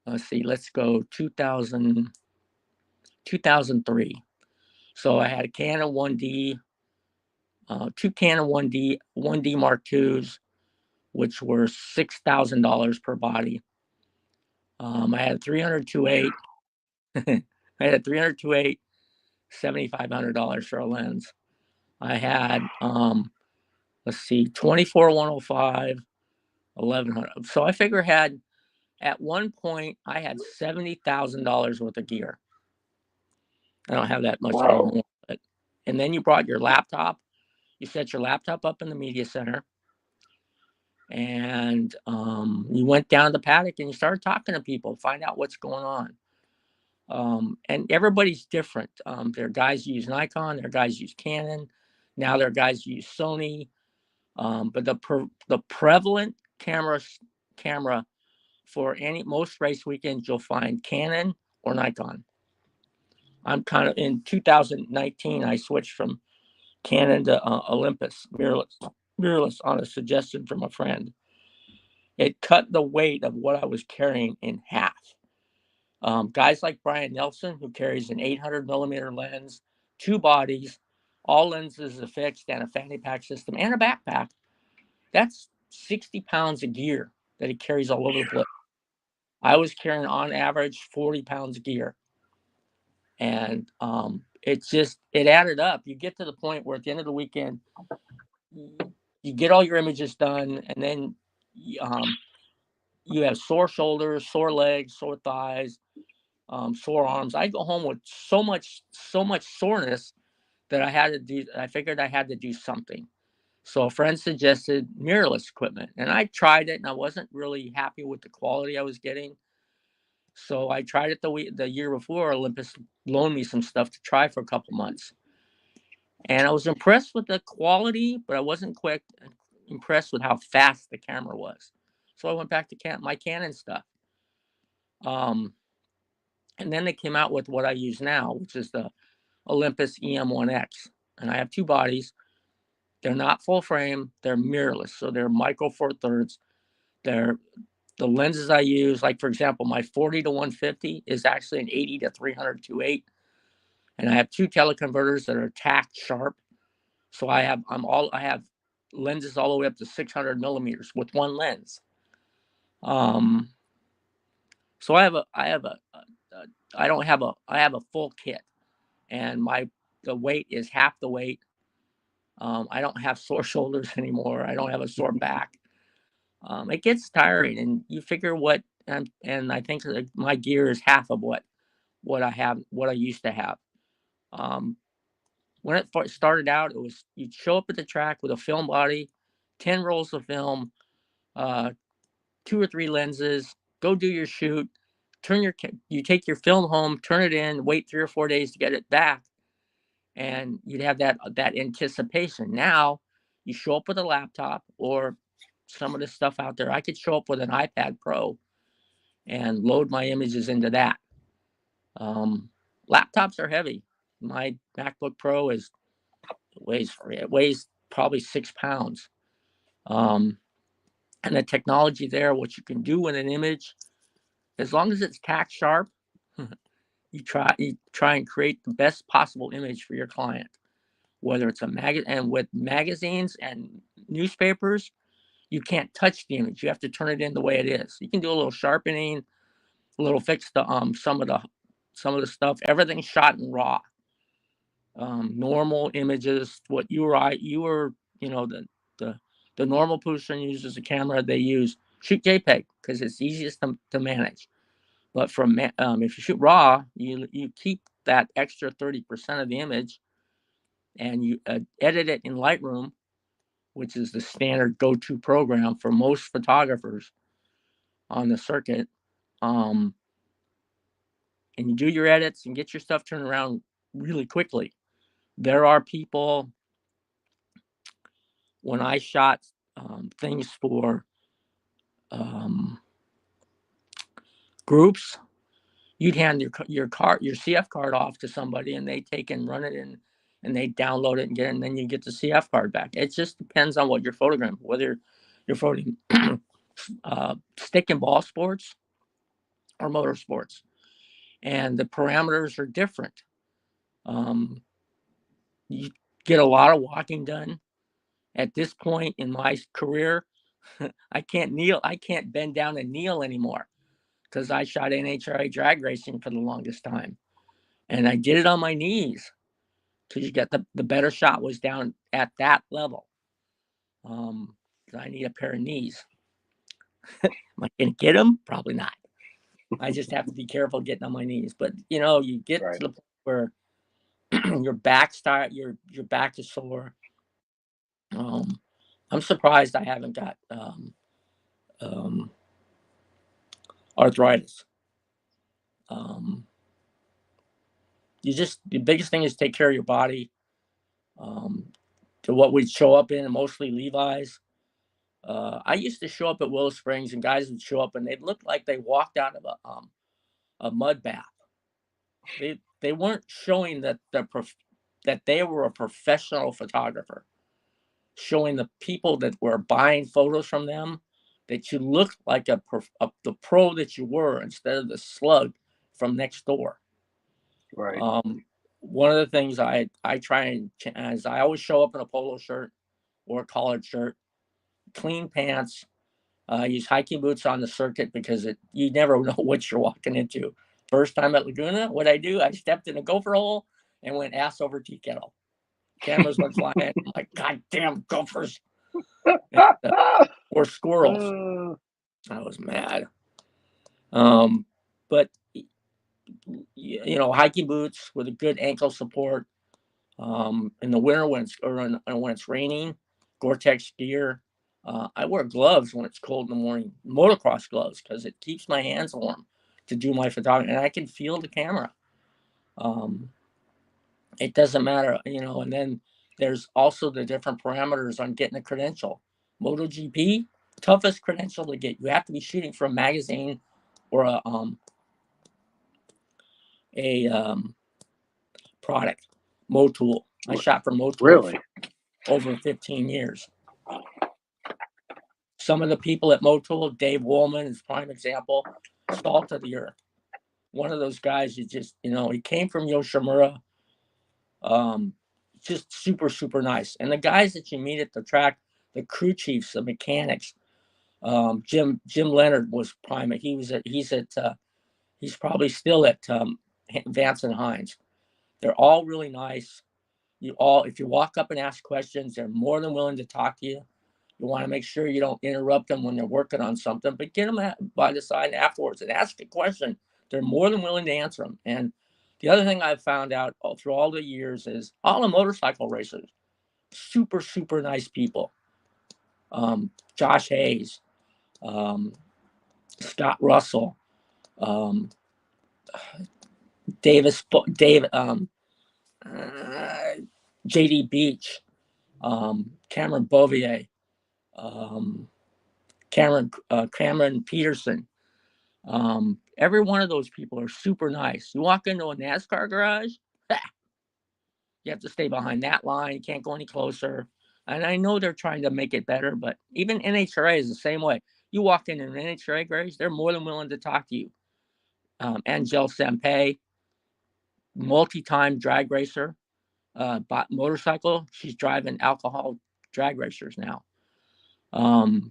Let's see, let's go 2003. So I had a Canon 1D, 2 Canon 1D Mark IIs, which were $6,000 per body. I had a 300-2.8. I had a 300-2.8, $7,500 for a lens. I had, let's see, 24-105, 1,100. So I figure I had At one point, I had $70,000 worth of gear. I don't have that much Wow. anymore. But, and then you brought your laptop. You set your laptop up in the media center, and you went down to the paddock and you started talking to people, find out what's going on. And everybody's different. There are guys who use Nikon, there are guys who use Canon, now there are guys who use Sony. But the prevalent camera for most race weekends, you'll find Canon or Nikon. I'm kind of in 2019. I switched from Canon to Olympus mirrorless on a suggestion from a friend. It cut the weight of what I was carrying in half. Guys like Brian Nelson, who carries an 800 millimeter lens, two bodies, all lenses affixed, and a fanny pack system and a backpack. That's 60 pounds of gear that he carries all over the place. I was carrying on average 40 pounds of gear. And it added up. You get to the point where at the end of the weekend, you get all your images done, and then you have sore shoulders, sore legs, sore thighs, sore arms. I go home with so much soreness that I figured I had to do something. So a friend suggested mirrorless equipment, and I tried it, and I wasn't really happy with the quality I was getting. So I tried it the year before. Olympus loaned me some stuff to try for a couple months, and I was impressed with the quality, but I wasn't impressed with how fast the camera was. So I went back to my Canon stuff. And then they came out with what I use now, which is the Olympus EM1X, and I have two bodies. They're not full frame. They're mirrorless, so they're micro four thirds. They're the lenses I use, like for example, my 40 to 150 is actually an 80 to 300 2.8, and I have two teleconverters that are tacked sharp. So I have lenses all the way up to 600 millimeters with one lens. So I have a full kit, and the weight is half the weight. I don't have sore shoulders anymore. I don't have a sore back. It gets tiring, and you figure and I think my gear is half of what I used to have. Um, when it started out, it was you'd show up at the track with a film body, 10 rolls of film, uh, two or three lenses, go do your shoot, you take your film home, turn it in, wait 3 or 4 days to get it back, and you'd have that anticipation. Now you show up with a laptop or some of the stuff out there. I could show up with an iPad Pro and load my images into that. Laptops are heavy. My MacBook Pro weighs probably 6 pounds. And the technology there, what you can do with an image, as long as it's tack sharp, you try and create the best possible image for your client. Whether it's and with magazines and newspapers, you can't touch the image. You have to turn it in the way it is. You can do a little sharpening, a little fix the some of the stuff. Everything's shot in RAW. Normal images, what you were, the the normal person uses a camera. They shoot JPEG because it's easiest to manage. But if you shoot RAW, you keep that extra 30% of the image, and you edit it in Lightroom, which is the standard go-to program for most photographers on the circuit. And you do your edits and get your stuff turned around really quickly. There are people, when I shot things for groups, you'd hand your CF card off to somebody, and they take and run it in, and they download it and get it, and then you get the CF card back. It just depends on what you're photographing, whether you're photographing stick and ball sports or motorsports, and the parameters are different. You get a lot of walking done. At this point in my career, I can't bend down and kneel anymore because I shot NHRA drag racing for the longest time. And I did it on my knees because you get the better shot was down at that level. I need a pair of knees. Am I going to get them? Probably not. I just have to be careful getting on my knees. But you get Right. to the point where your back's tired, your back is sore. I'm surprised I haven't got um, arthritis. The biggest thing is take care of your body. To what we'd show up in, mostly Levi's. I used to show up at Willow Springs, and guys would show up, and they'd look like they walked out of a mud bath. They weren't showing that that they were a professional photographer, showing the people that were buying photos from them that you looked like the pro that you were instead of the slug from next door. Right. One of the things I try is I always show up in a polo shirt or a collared shirt, clean pants. Use hiking boots on the circuit because you never know what you're walking into. First time at Laguna, what I do, I stepped in a gopher hole and went ass over tea kettle. Cameras went flying. I'm like, God damn gophers. And, or squirrels. I was mad. But hiking boots with a good ankle support. In the winter when it's raining, Gore-Tex gear. I wear gloves when it's cold in the morning, motocross gloves, because it keeps my hands warm to do my photography, and I can feel the camera. It doesn't matter, and then there's also the different parameters on getting a credential. MotoGP, toughest credential to get. You have to be shooting for a magazine or a product. Motul. I shot for Motul Really? for over 15 years. Some of the people at Motul, Dave Woolman is a prime example, salt of the earth. One of those guys, he came from Yoshimura. Just super, super nice. And the guys that you meet at the track, the crew chiefs, the mechanics, Jim Leonard was prime. He's probably still at Vance and Hines. They're all really nice. If you walk up and ask questions, they're more than willing to talk to you. You want to make sure you don't interrupt them when they're working on something, but get them by the side afterwards and ask a question. They're more than willing to answer them. And the other thing I've found out through all the years is all the motorcycle racers, super, super nice people. Josh Hayes, Scott Russell, Dave, JD Beach, Cameron Bovier, Cameron Peterson. Every one of those people are super nice. You walk into a NASCAR garage, you have to stay behind that line. You can't go any closer. And I know they're trying to make it better, but even NHRA is the same way. You walk in an NHRA garage, they're more than willing to talk to you. Angel Sempe, multi-time drag racer, motorcycle. She's driving alcohol drag racers now. As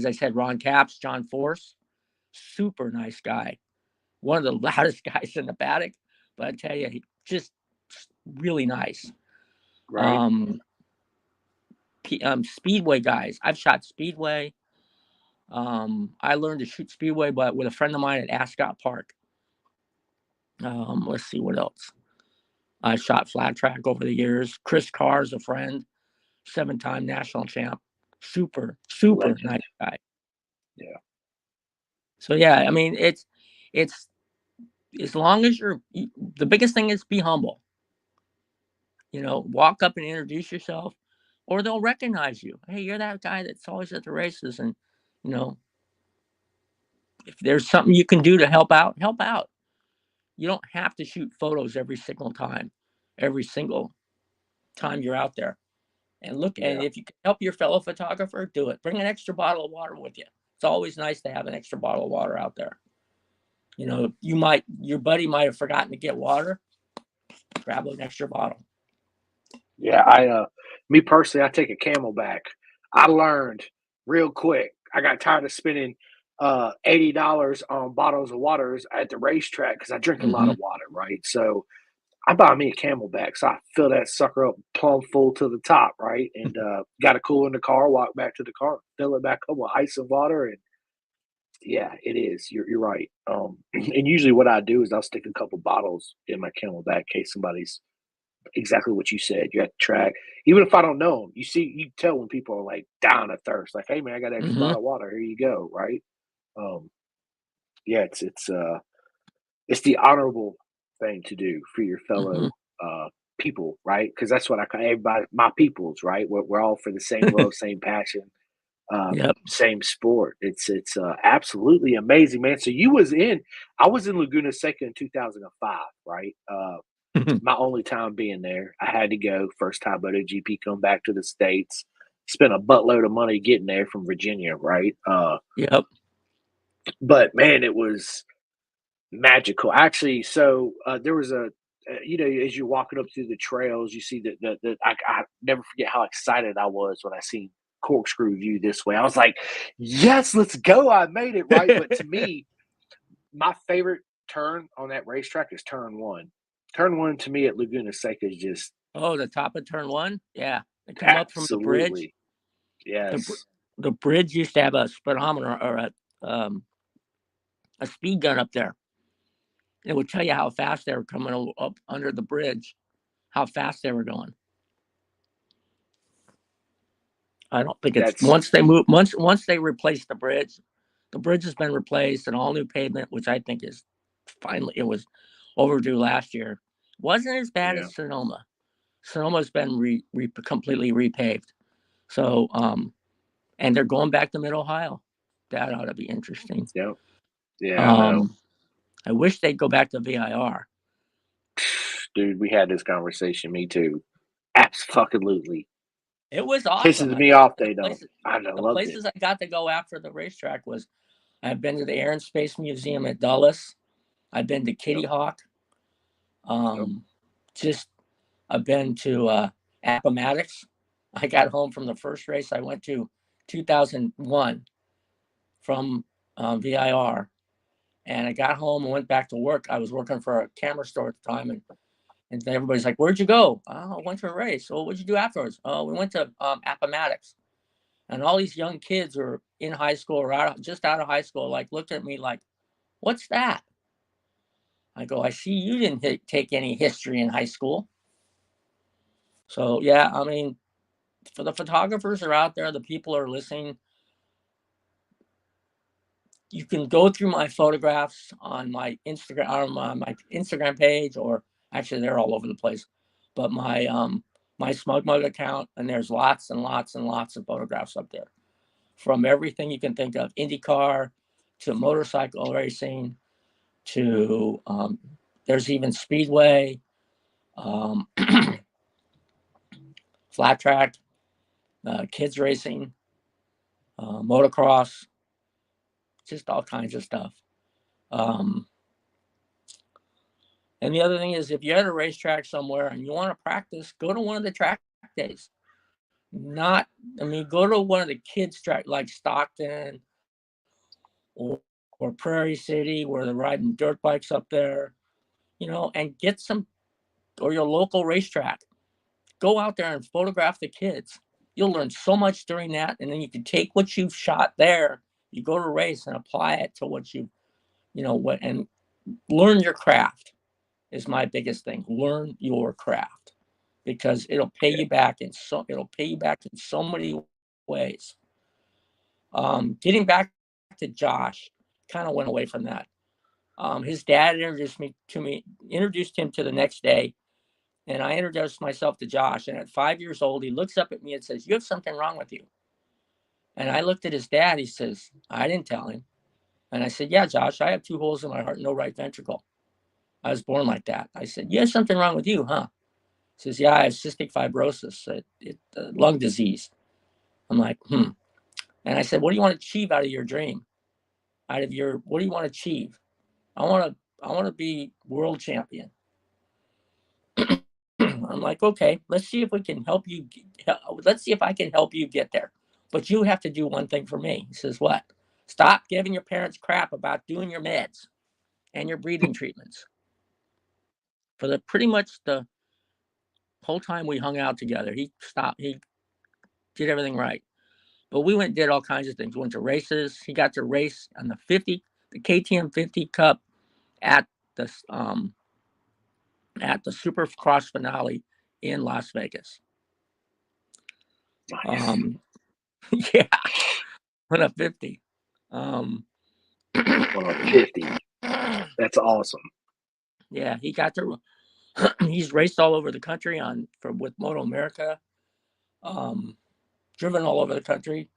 I said, Ron Capps, John Force, super nice guy. One of the loudest guys in the paddock, but I tell you, he just really nice. Right. Speedway guys. I've shot Speedway. I learned to shoot Speedway, but with a friend of mine at Ascot Park. Let's see what else. I shot flat track over the years. Chris Carr's a friend, 7-time national champ. Super, super Legend. nice guy. Yeah. So yeah, I mean, it's as long as the biggest thing is be humble. Walk up and introduce yourself, or they'll recognize you. Hey, you're that guy that's always at the races, and if there's something you can do to help out, help out. You don't have to shoot photos every single time you're out there. And look, and if you can help your fellow photographer, do it. Bring an extra bottle of water with you. It's always nice to have an extra bottle of water out there. Your buddy might have forgotten to get water. Grab an extra bottle. Yeah, me personally, I take a Camelback. I learned real quick. I got tired of spending $80 on bottles of waters at the racetrack because I drink a lot Mm-hmm. of water, right? So I buy me a Camelback, so I fill that sucker up plumb full to the top, right? And got a cooler in the car. Walk back to the car, fill it back up with ice and water, and yeah, it is. You're right. And usually what I do is I'll stick a couple bottles in my Camelback in case somebody's exactly what you said. You have to track, even if I don't know them. You tell when people are like down of thirst, like, "Hey man, I got an extra Hmm. bottle of water. Here you go." Right? Um, yeah, it's the honorable thing to do for your Hmm. fellow people, right? Because that's what I call everybody, my peoples, right? We're all for the same love, same passion, Yep. same sport. It's absolutely amazing, man. So I was in Laguna Seca in 2005, right? My only time being there, I had to go. First time MotoGP come back to the states. Spent a buttload of money getting there from Virginia, right? Yep. But man, it was magical. Actually, so there was as you're walking up through the trails, you see I never forget how excited I was when I seen Corkscrew View this way. I was like, yes, let's go. I made it right. But to me, my favorite turn on that racetrack is turn one. Turn one to me at Laguna Seca is just Oh, the top of turn one. Yeah, they come up from the bridge. absolutely The yes. the bridge used to have a speedometer or a speed gun up there. It would tell you how fast they were coming up under the bridge, how fast they were going. I don't think it's That's once they replace the bridge. The bridge has been replaced and all new pavement, which I think is finally it was overdue last year. Wasn't as bad yeah, as Sonoma. Sonoma's been completely repaved. So and they're going back to Mid Ohio. That ought to be interesting. yeah, yeah. I know, Um, I wish they'd go back to VIR. dude. We had this conversation. Me too. Absolutely. It was awesome. Pisses I me mean, off they don't. I the loved it. places I got to go after the racetrack was I've been to the Air and Space Museum at Dulles. I've been to Kitty Yep, Hawk. yep. Um, just I've been to Appomattox. I got home from the first race I went to 2001 from VIR, and I got home and went back to work. I was working for a camera store at the time, and everybody's like, "Where'd you go?" "Oh, I went to a race." "Oh, what'd you do afterwards?" "Oh, we went to Appomattox." And all these young kids were in high school or just out of high school, like looked at me like, "What's that?" I go, "I see you didn't take any history in high school." So yeah, I mean, for the photographers are out there, the people are listening. You can go through my photographs on my Instagram page, or actually they're all over the place. But my Smug Mug account, and there's lots and lots and lots of photographs up there from everything you can think of, IndyCar to motorcycle racing to there's even speedway, um, flat track, kids racing, motocross, just all kinds of stuff. Um, and the other thing is, if you're at a racetrack somewhere and you want to practice, go to one of the track days. Not, I mean, go to one of the kids' track like Stockton or, or Prairie City, where they're riding dirt bikes up there, and get some, or your local racetrack. Go out there and photograph the kids. You'll learn so much during that, and then you can take what you've shot there. You go to a race and apply it to what and learn your craft is my biggest thing. Learn your craft because Yeah, it'll pay you back in so many ways. Getting back to Josh, kind of went away from that. His dad introduced him to the next day, and I introduced myself to Josh. And at 5 years old, he looks up at me and says, "You have something wrong with you." And I looked at his dad. He says, "I didn't tell him." And I said, "Yeah, Josh, I have 2 holes in my heart, no right ventricle. I was born like that." I said, "You have something wrong with you, huh?" He says, "Yeah, I have cystic fibrosis, lung disease." I'm like, hmm. And I said, "What do you want to achieve out of your dream? What do you want to achieve?" I want to be world champion. I'm like, "Okay, let's see if we can help you. Let's see if I can help you get there. But you have to do one thing for me." He says, "What?" "Stop giving your parents crap about doing your meds and your breathing treatments." for the pretty much the whole time we hung out together. He did everything right. But we went and did all kinds of things. Went to races. He got to race on the KTM 50 Cup at the Supercross finale in Las Vegas. Nice. Yeah, on a 50. On a 50. That's awesome. Yeah, he got to. He's raced all over the country with Moto America. Driven all over the country.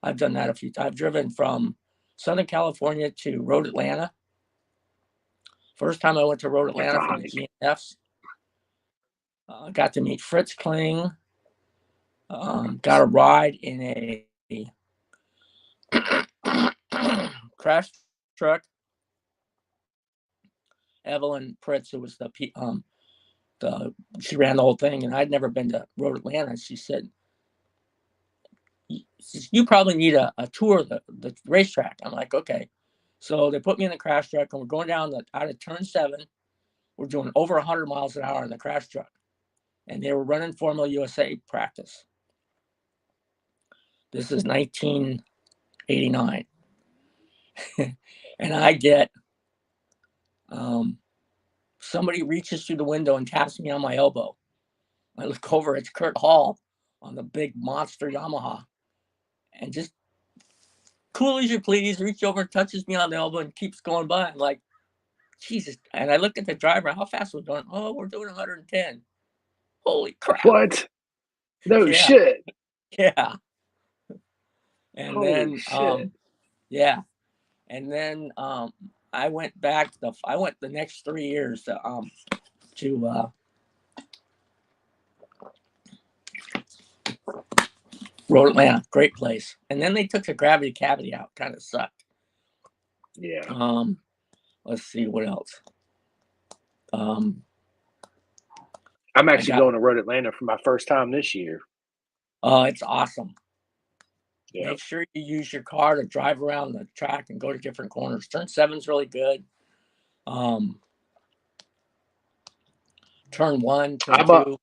I've done that a few times. I've driven from Southern California to Road Atlanta. First time I went to Road Atlanta for the GNFs. Got to meet Fritz Kling. Got a ride in a crash truck. Evelyn Pritz, who was she ran the whole thing, and I'd never been to Road Atlanta. She said, "You probably need a tour of the racetrack." I'm like, okay. So they put me in the crash truck, and we're going down out of turn 7. We're doing over 100 miles an hour in the crash truck, and they were running Formula USA practice. This is 1989, and I get somebody reaches through the window and taps me on my elbow. I look over, it's Kurt Hall on the big monster Yamaha, and just cool as you please, reach over, touches me on the elbow, and keeps going by. I'm like, Jesus. And I look at the driver, how fast we're doing? Oh, we're doing 110. Holy crap. What? No shit. Yeah. And Holy then, shit. yeah. And then I went back. I went the next 3 years to Road Atlanta. Great place. And then they took the gravity cavity out. Kind of sucked. Yeah. Let's see what else. I'm actually going to Road Atlanta for my first time this year. Oh, it's awesome. Yeah. Make sure you use your car to drive around the track and go to different corners. Turn 7's really good. Turn 1, turn 2.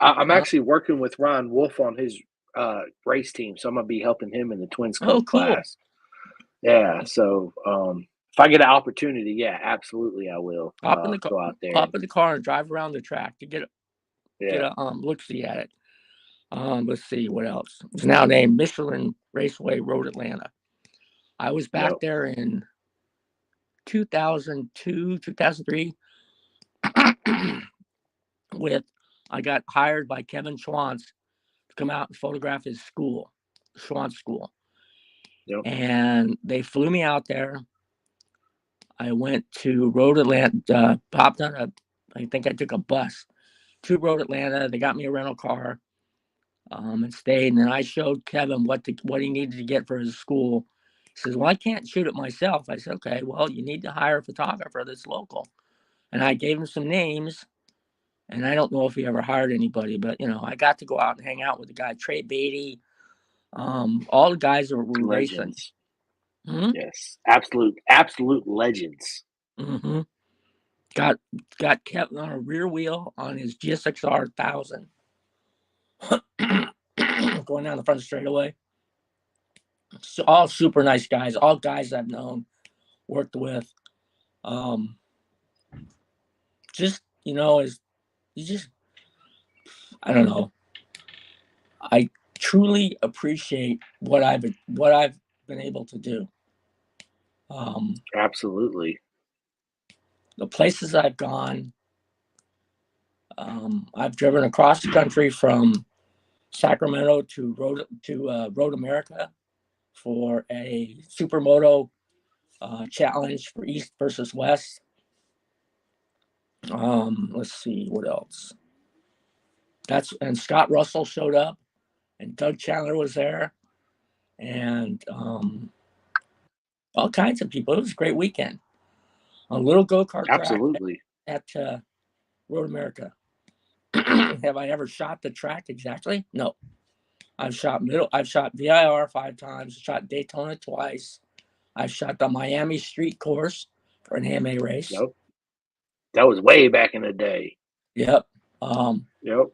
I'm actually working with Ryan Wolf on his race team, so I'm gonna be helping him in the twin scope class. Yeah, so if I get an opportunity, yeah, absolutely, I will go out there. Hop in the car and drive around the track to get a look-see at it. Let's see what else. It's now named Michelin Raceway Road Atlanta. I was back there in 2002, 2003 I got hired by Kevin Schwantz to come out and photograph his school, Schwantz School. Yep. And they flew me out there. I went to Road Atlanta, popped on I think I took a bus to Road Atlanta. They got me a rental car. And stayed. And then I showed Kevin what he needed to get for his school. He says, "Well, I can't shoot it myself." I said, "Okay, well, you need to hire a photographer that's local." And I gave him some names. And I don't know if he ever hired anybody, but I got to go out and hang out with the guy, Trey Beatty. All the guys that were racing. Mm-hmm. Yes, absolute legends. Mm-hmm. Got Kevin on a rear wheel on his GSXR 1000. Going down the front straightaway. So all super nice guys, all guys I've known, worked with. I don't know. I truly appreciate what I've been able to do. Absolutely. The places I've gone. I've driven across the country from Sacramento to Road America for a supermoto challenge for East versus West. Let's see what else. And Scott Russell showed up, and Doug Chandler was there, and all kinds of people. It was a great weekend. A little go-kart track at Road America. Have I ever shot the track exactly? No. I've shot VIR 5 times, shot Daytona twice. I've shot the Miami Street Course for an AMA race. Nope. That was way back in the day. Yep. Yep.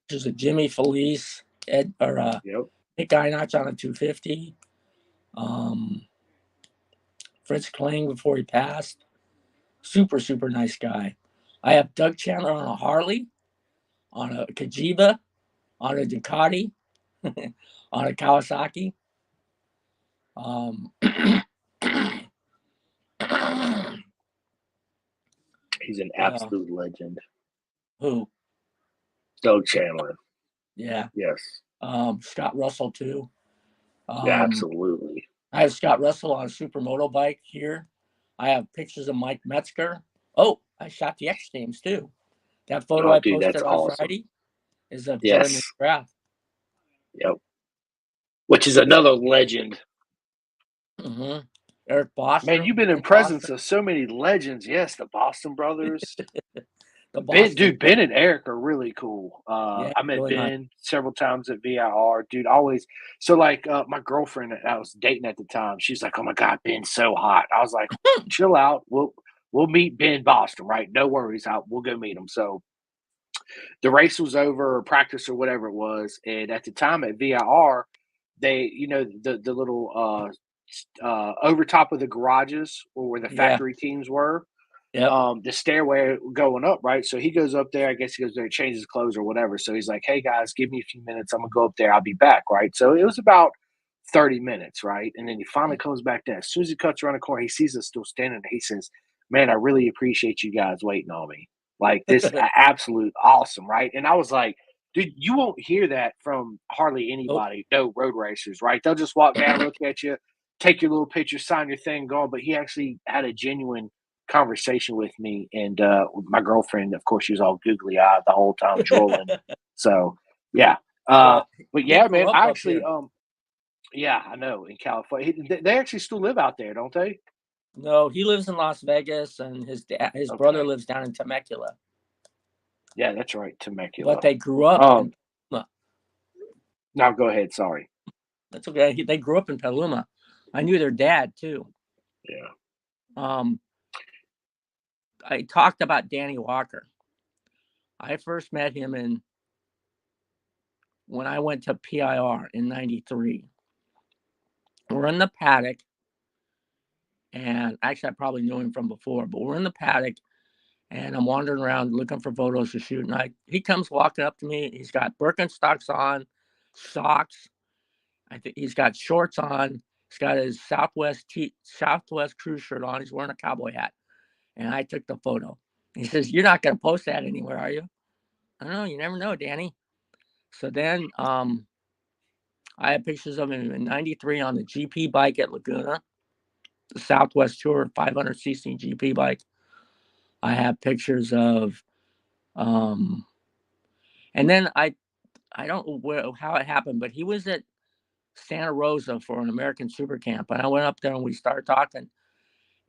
There's a Jimmy Felice, Nick Einach on a 250. Fritz Kling before he passed. Super, super nice guy. I have Doug Chandler on a Harley, on a Kajiba, on a Ducati, on a Kawasaki. He's an absolute legend. Who? Doug Chandler. Yeah. Yes. Scott Russell too. Yeah, absolutely. I have Scott Russell on a supermoto bike here. I have pictures of Mike Metzger. Oh, I shot the X Games too. That photo I posted on awesome. Friday is of Jeremy McGrath. Yep. Which is another legend. Mm-hmm. Eric Bostrom. Man, you've been in presence of so many legends. Yes, the Boston brothers. Ben and Eric are really cool. I met really Ben several times at VIR. Dude, always. So, like, my girlfriend that I was dating at the time, she's like, "Oh my God, Ben's so hot." I was like, "Chill out. We'll meet Ben Boston, right? No worries. We'll go meet him." So, the race was over, or practice, or whatever it was, and at the time at VIR, they, the little over top of the garages or where the factory teams were. The stairway going up, right? So he goes up there. I guess he goes there, changes clothes or whatever. So he's like, "Hey guys, give me a few minutes. I'm gonna go up there. I'll be back." Right. So it was about 30 minutes, right? And then he finally comes back down. As soon as he cuts around the corner, he sees us still standing there. He says, "Man, I really appreciate you guys waiting on me. Like, this absolute awesome, right?" And I was like, "Dude, you won't hear that from hardly anybody. No road racers, right? They'll just walk down, look at you, take your little picture, sign your thing, go on." But he actually had a genuine conversation with me, and my girlfriend, of course, she was all googly eyed the whole time, drooling. So yeah, but yeah, man, I actually, yeah, I know, in California, they actually still live out there, don't they? No, he lives in Las Vegas, and his brother lives down in Temecula. Yeah, that's right, Temecula. But they grew up in Petaluma. Now go ahead. Sorry. That's okay. They grew up in Petaluma. I knew their dad too. Yeah. I talked about Danny Walker. I first met him when I went to PIR in '93. We're in the paddock, and actually I probably knew him from before, but we're in the paddock, and I'm wandering around looking for photos to shoot. And he comes walking up to me. He's got Birkenstocks on, socks. I think he's got shorts on. He's got his Southwest Cruise shirt on. He's wearing a cowboy hat. And I took the photo. He says, "You're not going to post that anywhere, are you?" I don't know. You never know, Danny. So then I have pictures of him in '93 on the GP bike at Laguna, the Southwest Tour 500cc GP bike. I have pictures of, and then I don't know how it happened, but he was at Santa Rosa for an American Super Camp, and I went up there and we started talking,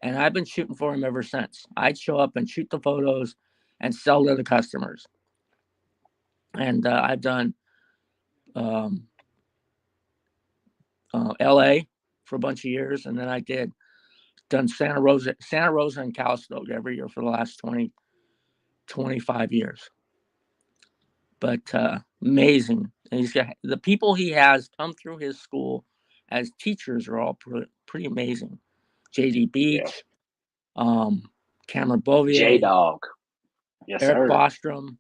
and I've been shooting for him ever since. I'd show up and shoot the photos and sell to the customers, and I've done LA for a bunch of years, and then I done Santa Rosa and Calistoga every year for the last 25 years. But amazing. And he's got the people he has come through his school as teachers are all pretty amazing. JD Beach, Cameron Bovier, J-Dog. Yes, Eric sir. Bostrom,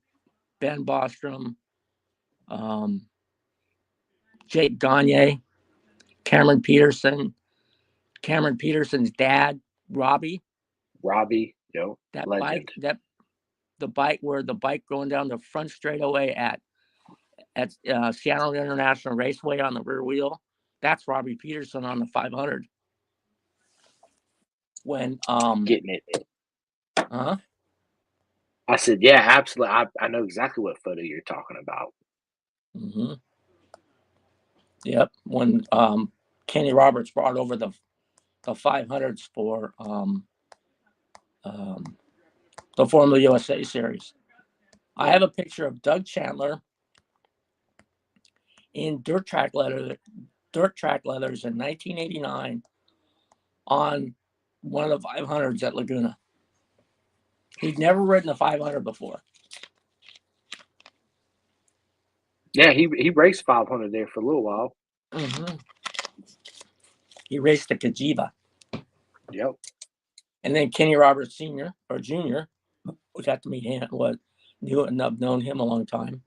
Ben Bostrom, Jake Gagne, Cameron Peterson's dad, Robbie. That legend. The bike going down the front straightaway at Seattle International Raceway on the rear wheel. That's Robbie Peterson on the 500. When getting it. Huh? I said, yeah, absolutely. I know exactly what photo you're talking about. Mm-hmm. Yep. When Kenny Roberts brought over the 500s for the Formula USA series. I have a picture of Doug Chandler in dirt track leathers in 1989 on one of the 500s at Laguna. He'd never ridden a 500 before. Yeah, he raced 500 there for a little while. Mm-hmm. He raced the Kajiba. Yep. And then Kenny Roberts Sr. or Jr., we got to meet him. I've known him a long time.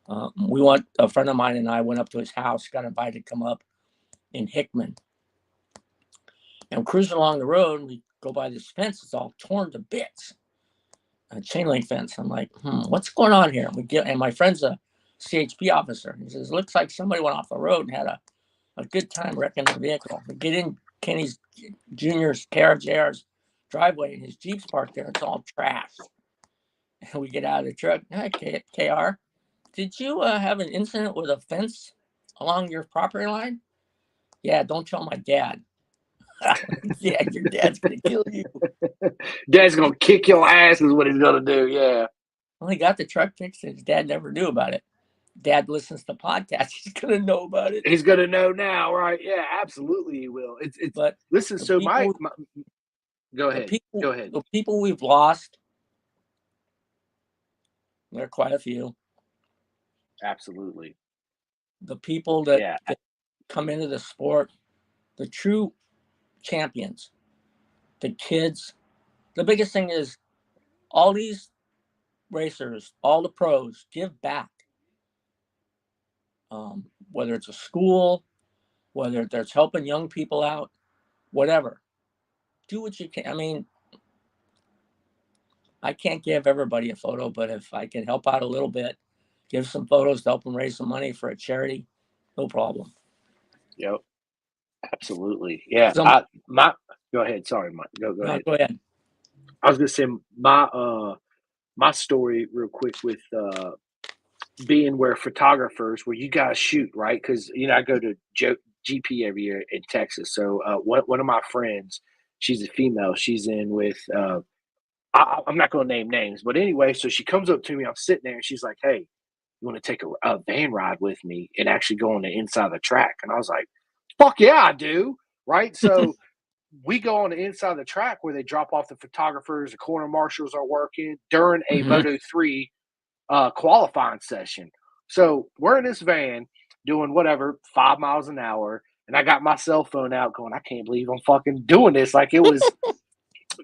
A friend of mine and I went up to his house, got invited to come up in Hickman. And I'm cruising along the road, and we go by this fence. It's all torn to bits. A chain link fence. I'm like, what's going on here? And my friend's a CHP officer. He says, looks like somebody went off the road and had a good time wrecking the vehicle. We get in Kenny's Jr.'s JR's driveway, and his Jeep's parked there. It's all trashed. And we get out of the truck. Hi, KR. Did you have an incident with a fence along your property line? Yeah, don't tell my dad. Yeah, your dad's going to kill you. Dad's going to kick your ass is what he's going to do, yeah. Well, he got the truck fixed, and his dad never knew about it. Dad listens to podcasts. He's going to know about it. He's going to know now, right? Yeah, absolutely he will. But listen, so people, go ahead. Go ahead. The people we've lost, there are quite a few. Absolutely. The people that come into the sport, the true champions, the kids. The biggest thing is all these racers, all the pros give back. Whether it's a school, whether there's helping young people out, whatever. Do what you can. I mean, I can't give everybody a photo, but if I can help out a little bit, give some photos to help them raise some money for a charity, no problem. Yep. Absolutely. Yeah. Go ahead. Sorry, Mike. Go ahead. Go ahead. I was gonna say my story real quick with being where photographers where you guys shoot, right? Because I go to GP every year in Texas. So one of my friends, she's a female, she's in with I'm not gonna name names, but anyway, so she comes up to me, I'm sitting there and she's like, hey, you want to take a van ride with me and actually go on the inside of the track? And I was like, fuck yeah, I do. Right. So we go on the inside of the track where they drop off the photographers, the corner marshals are working during a Moto 3 qualifying session. So we're in this van doing whatever, 5 miles an hour. And I got my cell phone out going, I can't believe I'm fucking doing this. Like it was,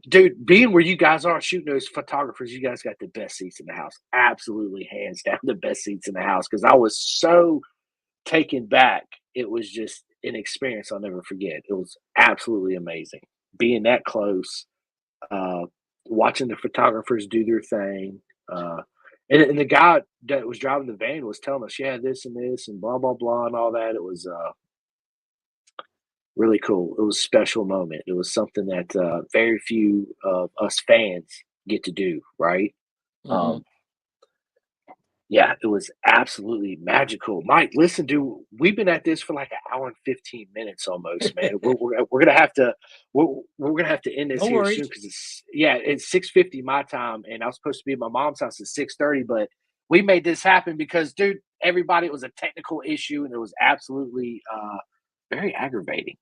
dude, being where you guys are shooting those photographers, you guys got the best seats in the house. Absolutely, hands down, the best seats in the house. Cause I was so taken back. It was just an experience I'll never forget. It was absolutely amazing. Being that close, watching the photographers do their thing. And the guy that was driving the van was telling us, yeah, this and this and blah, blah, blah, and all that. It was really cool. It was a special moment. It was something that very few of us fans get to do, right? Mm-hmm. Yeah, it was absolutely magical. Mike, listen, dude, we've been at this for like an hour and 15 minutes almost, man. We're gonna have to we're gonna have to end this here soon because it's 6:50 my time, and I was supposed to be at my mom's house at 6:30, but we made this happen because, dude, everybody, it was a technical issue and it was absolutely very aggravating.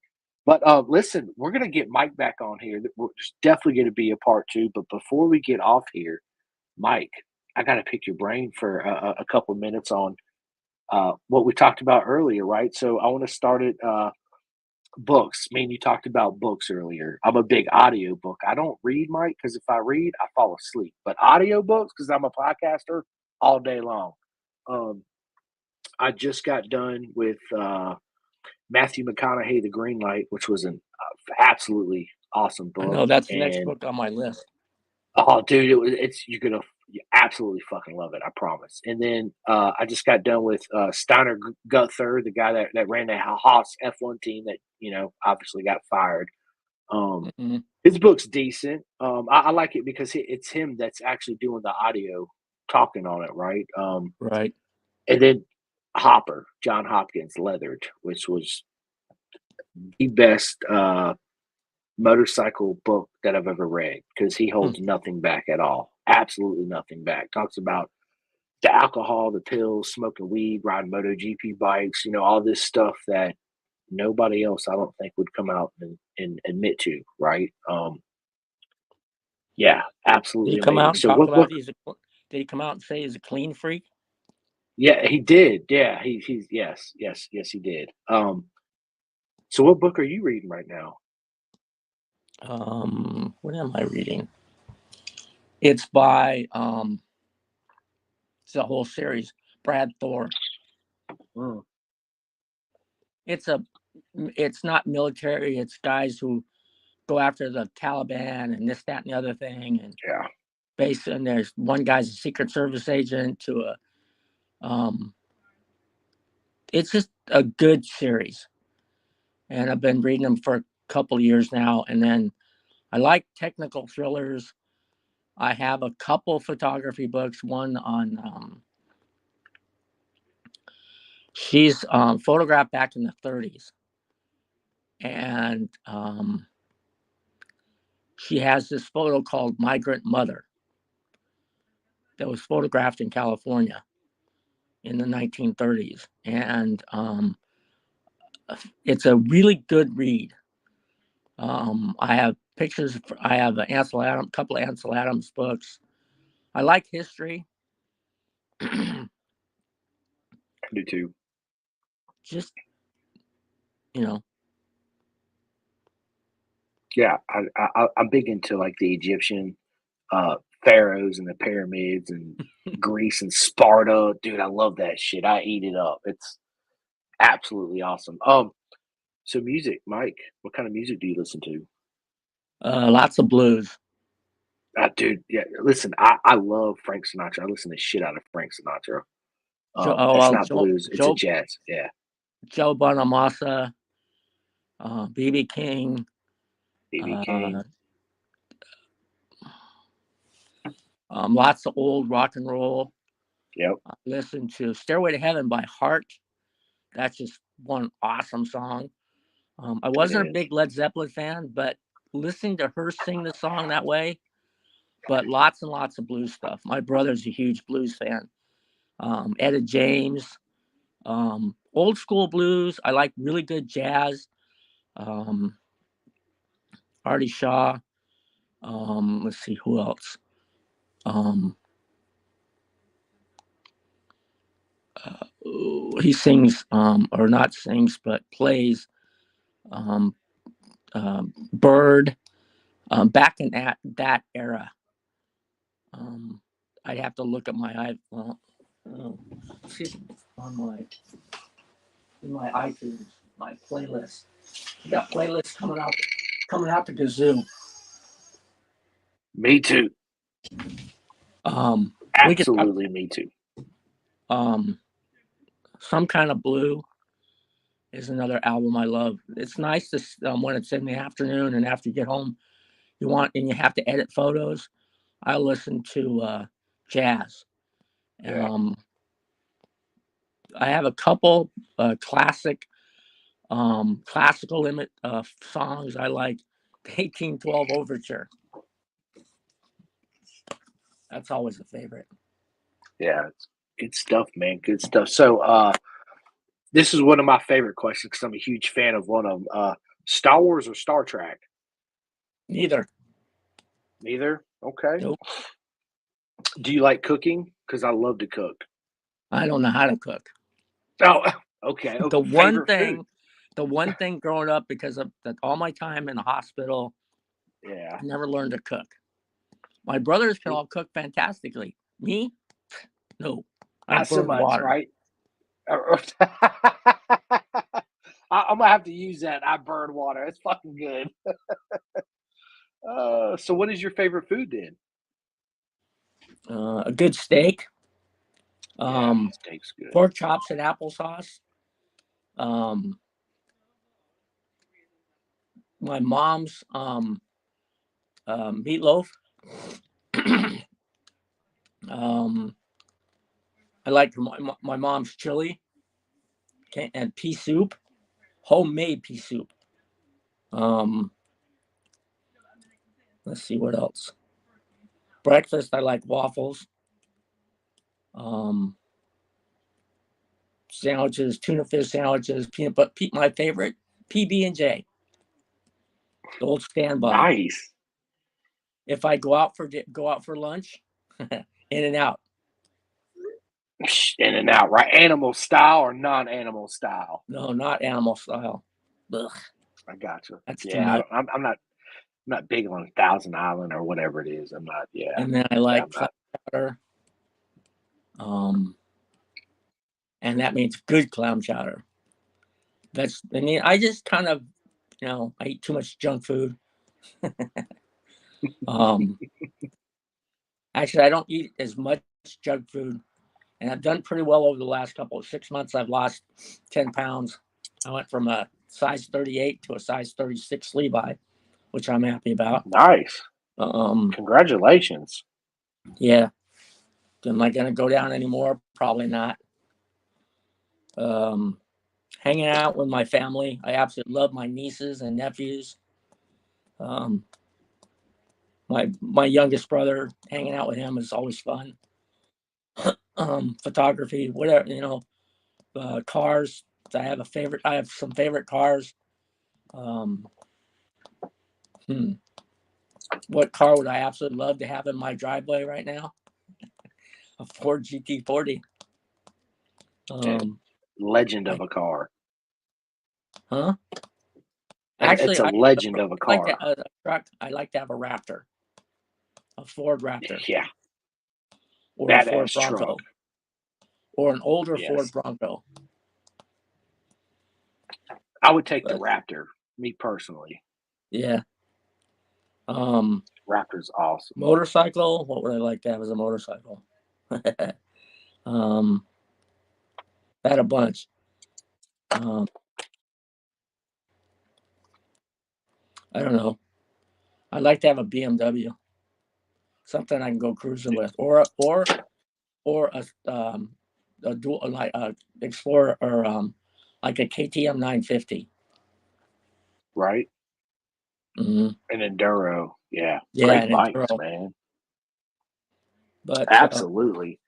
But listen, we're gonna get Mike back on here. There's definitely gonna be a part two. But before we get off here, Mike, I got to pick your brain for a couple of minutes on what we talked about earlier, right? So I want to start at books. I mean, you talked about books earlier. I'm a big audio book. I don't read, Mike, because if I read, I fall asleep. But audio books, because I'm a podcaster, all day long. I just got done with Matthew McConaughey, The Green Light, which was an absolutely awesome book. I know that's the next book on my list. Oh, dude, you're gonna absolutely fucking love it. I promise. And then I just got done with Steiner Gunther, the guy that ran the Haas F1 team that obviously got fired. His book's decent. I like it because it's him that's actually doing the audio talking on it, right? Right. And then Hopper, John Hopkins, Leathered, which was the best motorcycle book that I've ever read because he holds nothing back at all. Absolutely nothing back. Talks about the alcohol, the pills, smoking weed, riding MotoGP bikes, all this stuff that nobody else I don't think would come out and admit to, right? Yeah, Did he absolutely come amazing. out and So talk what about book? did he come out and say he's a clean freak? Yeah, he did. Yeah, he's yes, he did. So what book are you reading right now? What am I reading? It's by it's a whole series. Brad Thor. Mm, It's a it's not military. It's guys who go after the Taliban and this, that, and the other thing. And yeah, and there's one guy's a Secret Service agent to a it's just a good series. And I've been reading them for a couple of years now. And then I like technical thrillers. I have a couple photography books. One on she's photographed back in the 30s, and she has this photo called Migrant Mother that was photographed in California in the 1930s, and it's a really good read. I have pictures. I have a couple of Ansel Adams books. I like history. I do too. Just you know, Yeah, I'm big into like the Egyptian uh, pharaohs and the pyramids and Greece and Sparta. Dude, I love that shit. I eat it up. It's absolutely awesome. So music, Mike. What kind of music do you listen to? lots of blues. Dude, yeah. Listen, I love Frank Sinatra. I listen to shit out of Frank Sinatra. It's Well, not blues. It's a jazz. Yeah, Joe Bonamassa, BB King, BB uh, King. lots of old rock and roll. Yep, I listen to Stairway to Heaven by Heart. That's just one awesome song. I it wasn't a is. big Led Zeppelin fan, but listening to her sing the song that way, but lots and lots of blues stuff. My brother's a huge blues fan. Etta James, old school blues. I like really good jazz. Um, Artie Shaw. Let's see who else. Um, he sings, or not sings, but plays um, Bird. Back in that era, I'd have to look at my see on my iTunes, my playlist. I got playlists coming out to Gazoo. Me too. We could talk Absolutely, me too. um, Some Kind of Blue is another album I love. It's nice to when it's in the afternoon and after you get home, you have to edit photos. I listen to jazz. Yeah. Um, I have a couple classical limit songs I like. The 1812 Overture. That's always a favorite. Yeah, it's good stuff, man. Good stuff. So, this is one of my favorite questions because I'm a huge fan of one of them. Star Wars or Star Trek? Neither. Neither. Okay. Nope. Do you like cooking? Because I love to cook. I don't know how to cook. Oh, okay. The one Favorite food? thing, the one thing growing up because of all my time in the hospital, Yeah, I never learned to cook. My brothers can all cook fantastically. Me, no. I not so burn much, water. right? I'm gonna have to use that. I burn water. It's fucking good. So what is your favorite food then? A good steak, Yeah, um, steak's good. pork chops and applesauce. Um, my mom's meatloaf. um, I like my mom's chili and pea soup, homemade pea soup. Um, let's see what else. Breakfast, I like waffles. Um, Sandwiches, tuna fish sandwiches, peanut butter. My favorite, PB and J, the old standby. Nice. if I go out for lunch, In and Out. In and out, right? Animal style or non-animal style? No, not animal style. Ugh, I gotcha. that's too Yeah, much. I'm not big on Thousand Island or whatever it is. I'm not. Yeah, And then I yeah, like I'm clam not. chowder. Um, and that means good clam chowder. I mean, I just kind of, I eat too much junk food. Um, Actually, I don't eat as much junk food, and I've done pretty well over the last couple of 6 months. I've lost 10 pounds. I went from a size 38 to a size 36 Levi, which I'm happy about. Nice. Um, Congratulations. yeah. Am I going to go down anymore? Probably not. Um, Hanging out with my family. I absolutely love my nieces and nephews. Um, my youngest brother, hanging out with him is always fun. Photography, whatever, cars. I have some favorite cars. Um, hmm, what car would I absolutely love to have in my driveway right now? A Ford GT40. Yeah, Um, legend I, of a car. huh? It's Actually, a I legend of a like to car. a truck. I like to have a Raptor, a Ford Raptor, Yeah, or a Ford badass truck. Bronco, or an older Ford Yes, Bronco. I would take the But Raptor. Me personally, yeah, um, Raptor's awesome. motorcycle. What would I like to have as a motorcycle? um, I had a bunch. Um, I don't know. I'd like to have a BMW, something I can go cruising with, or a dual like a Explorer or like a KTM 950. Right? Hmm. An Enduro. Yeah, Yeah, great an bikes, Enduro. man. But Absolutely,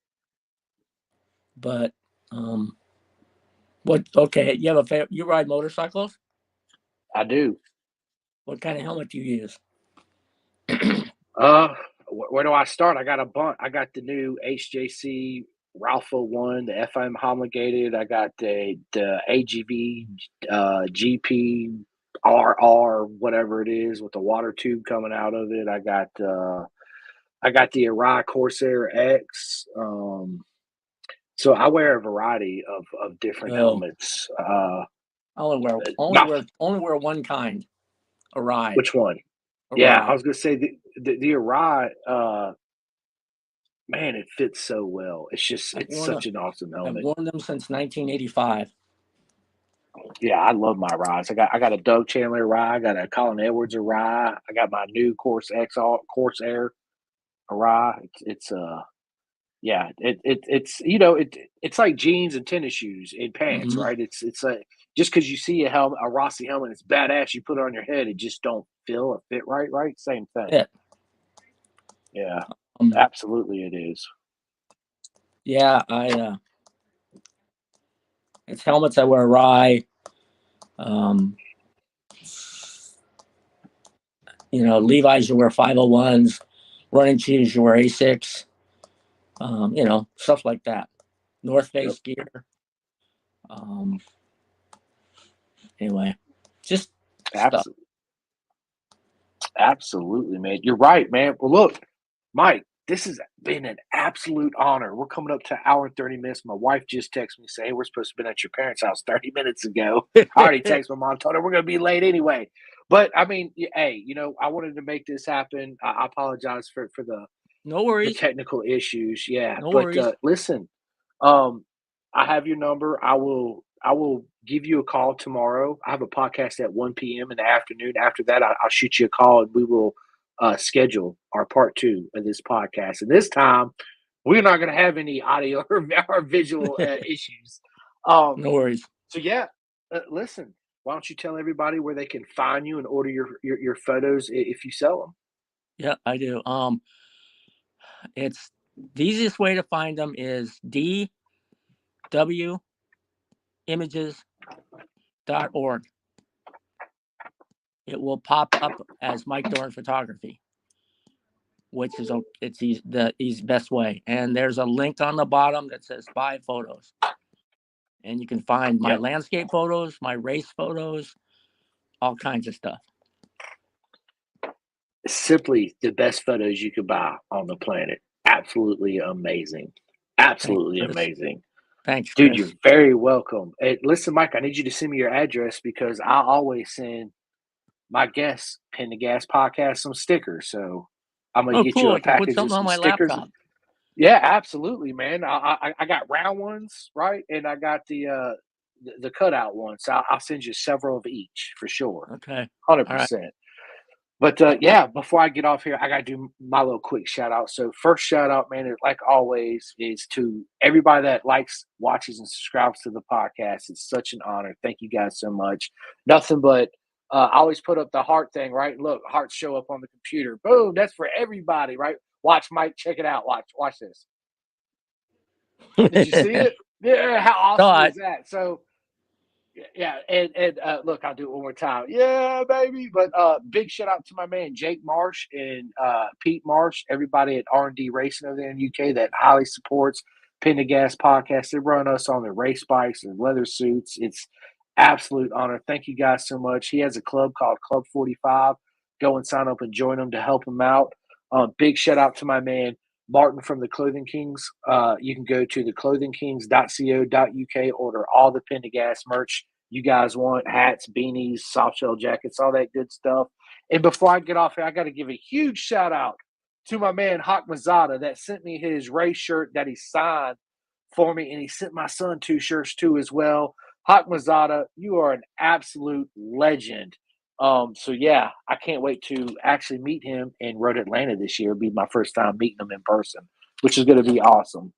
but um, what? Okay, you have a favorite? You ride motorcycles? I do. What kind of helmet do you use? Uh, where do I start? I got a bunch. I got the new HJC Ralpha one, the FM homologated. I got the AGV GP RR, whatever it is, with the water tube coming out of it. I got the Arai Corsair X. So I wear a variety of different Oh, helmets. I only wear My one kind. A rye. Which one? A Yeah, I rye. was gonna say the Arai. Man, it fits so well. I've It's worn them. such an awesome I've helmet. worn them since 1985. Yeah, I love my rides. I got a Doug Chandler ride. I got a Colin Edwards ride. I got my new Corsair ride. Yeah, it's like jeans and tennis shoes and pants, Hmm. right? It's like just because you see a Rossi helmet, it's badass. You put it on your head, it just don't feel or fit right. Right, same thing. Yeah. Yeah, Um, absolutely, it is. yeah. It's helmets I wear rye. Um, Levi's you wear 501s. Running shoes you wear Asics. Stuff like that. North Yep, Face gear. Um, anyway, just stuff. absolutely. Absolutely, man. You're right, man. Well, look, Mike, this has been an absolute honor. We're coming up to an hour and 30 minutes. My wife just texted me saying, hey, we're supposed to have been at your parents' house 30 minutes ago. I already texted my mom, told her we're going to be late anyway. But I mean, hey, I wanted to make this happen. I apologize for No the worries. technical issues. Yeah. No But worries. listen, um, I have your number. I will give you a call tomorrow. I have a podcast at 1 p.m. in the afternoon. After that, I'll shoot you a call and we will schedule our part two of this podcast. And this time, we're not going to have any audio or visual issues. Um, No worries. so, yeah, listen, why don't you tell everybody where they can find you and order your photos if you sell them? Yeah, I do. It's the easiest way to find them is dwimages.org. It will pop up as Mike Dorn Photography. which is it's the best way. And there's a link on the bottom that says buy photos, and you can find my landscape photos, my race photos, all kinds of stuff. Simply the best photos you could buy on the planet. Absolutely amazing. Absolutely amazing. Thanks, dude. Chris. You're very welcome. Hey, listen, Mike, I need you to send me your address because I always send my guests Pin the Gas podcast some stickers. So I'm gonna get cool. you a I can put package of something on some my stickers. laptop. Yeah, absolutely, man. I got round ones, right, and I got the cutout ones. So I'll send you several of each for sure. Okay, 100%. But yeah, before I get off here, I gotta do my little quick shout out. So first shout out, man, like always, is to everybody that likes, watches, and subscribes to the podcast. It's such an honor. Thank you guys so much. Nothing but I always put up the heart thing, right? Look, hearts show up on the computer. Boom, that's for everybody, right? Watch, Mike, check it out. Watch this. Did you see it? Yeah, how awesome is that? So yeah, and look, I'll do it one more time. Yeah, baby. But big shout out to my man Jake Marsh and Pete Marsh, everybody at R&D Racing over there in the UK that highly supports Pin the Gas podcast. They run us on their race bikes and leather suits. It's absolute honor. Thank you guys so much. He has a club called Club 45. Go and sign up and join them to help him out. Big shout out to my man Martin from the Clothing Kings. You can go to theclothingkings.co.uk, order all the Pin to Gas merch you guys want, hats, beanies, soft shell jackets, all that good stuff. And before I get off here, I got to give a huge shout out to my man Hawk Mazzata that sent me his race shirt that he signed for me, and he sent my son 2 shirts too as well. Hawk Mazzata, you are an absolute legend. So yeah, I can't wait to actually meet him in Road Atlanta this year. It'll be my first time meeting him in person, which is going to be awesome.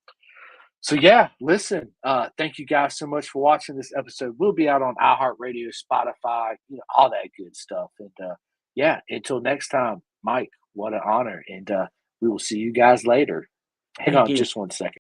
So yeah, listen, thank you guys so much for watching this episode. We'll be out on iHeartRadio, Spotify, all that good stuff. And yeah, until next time, Mike, what an honor. And we will see you guys later. Hang on just one second.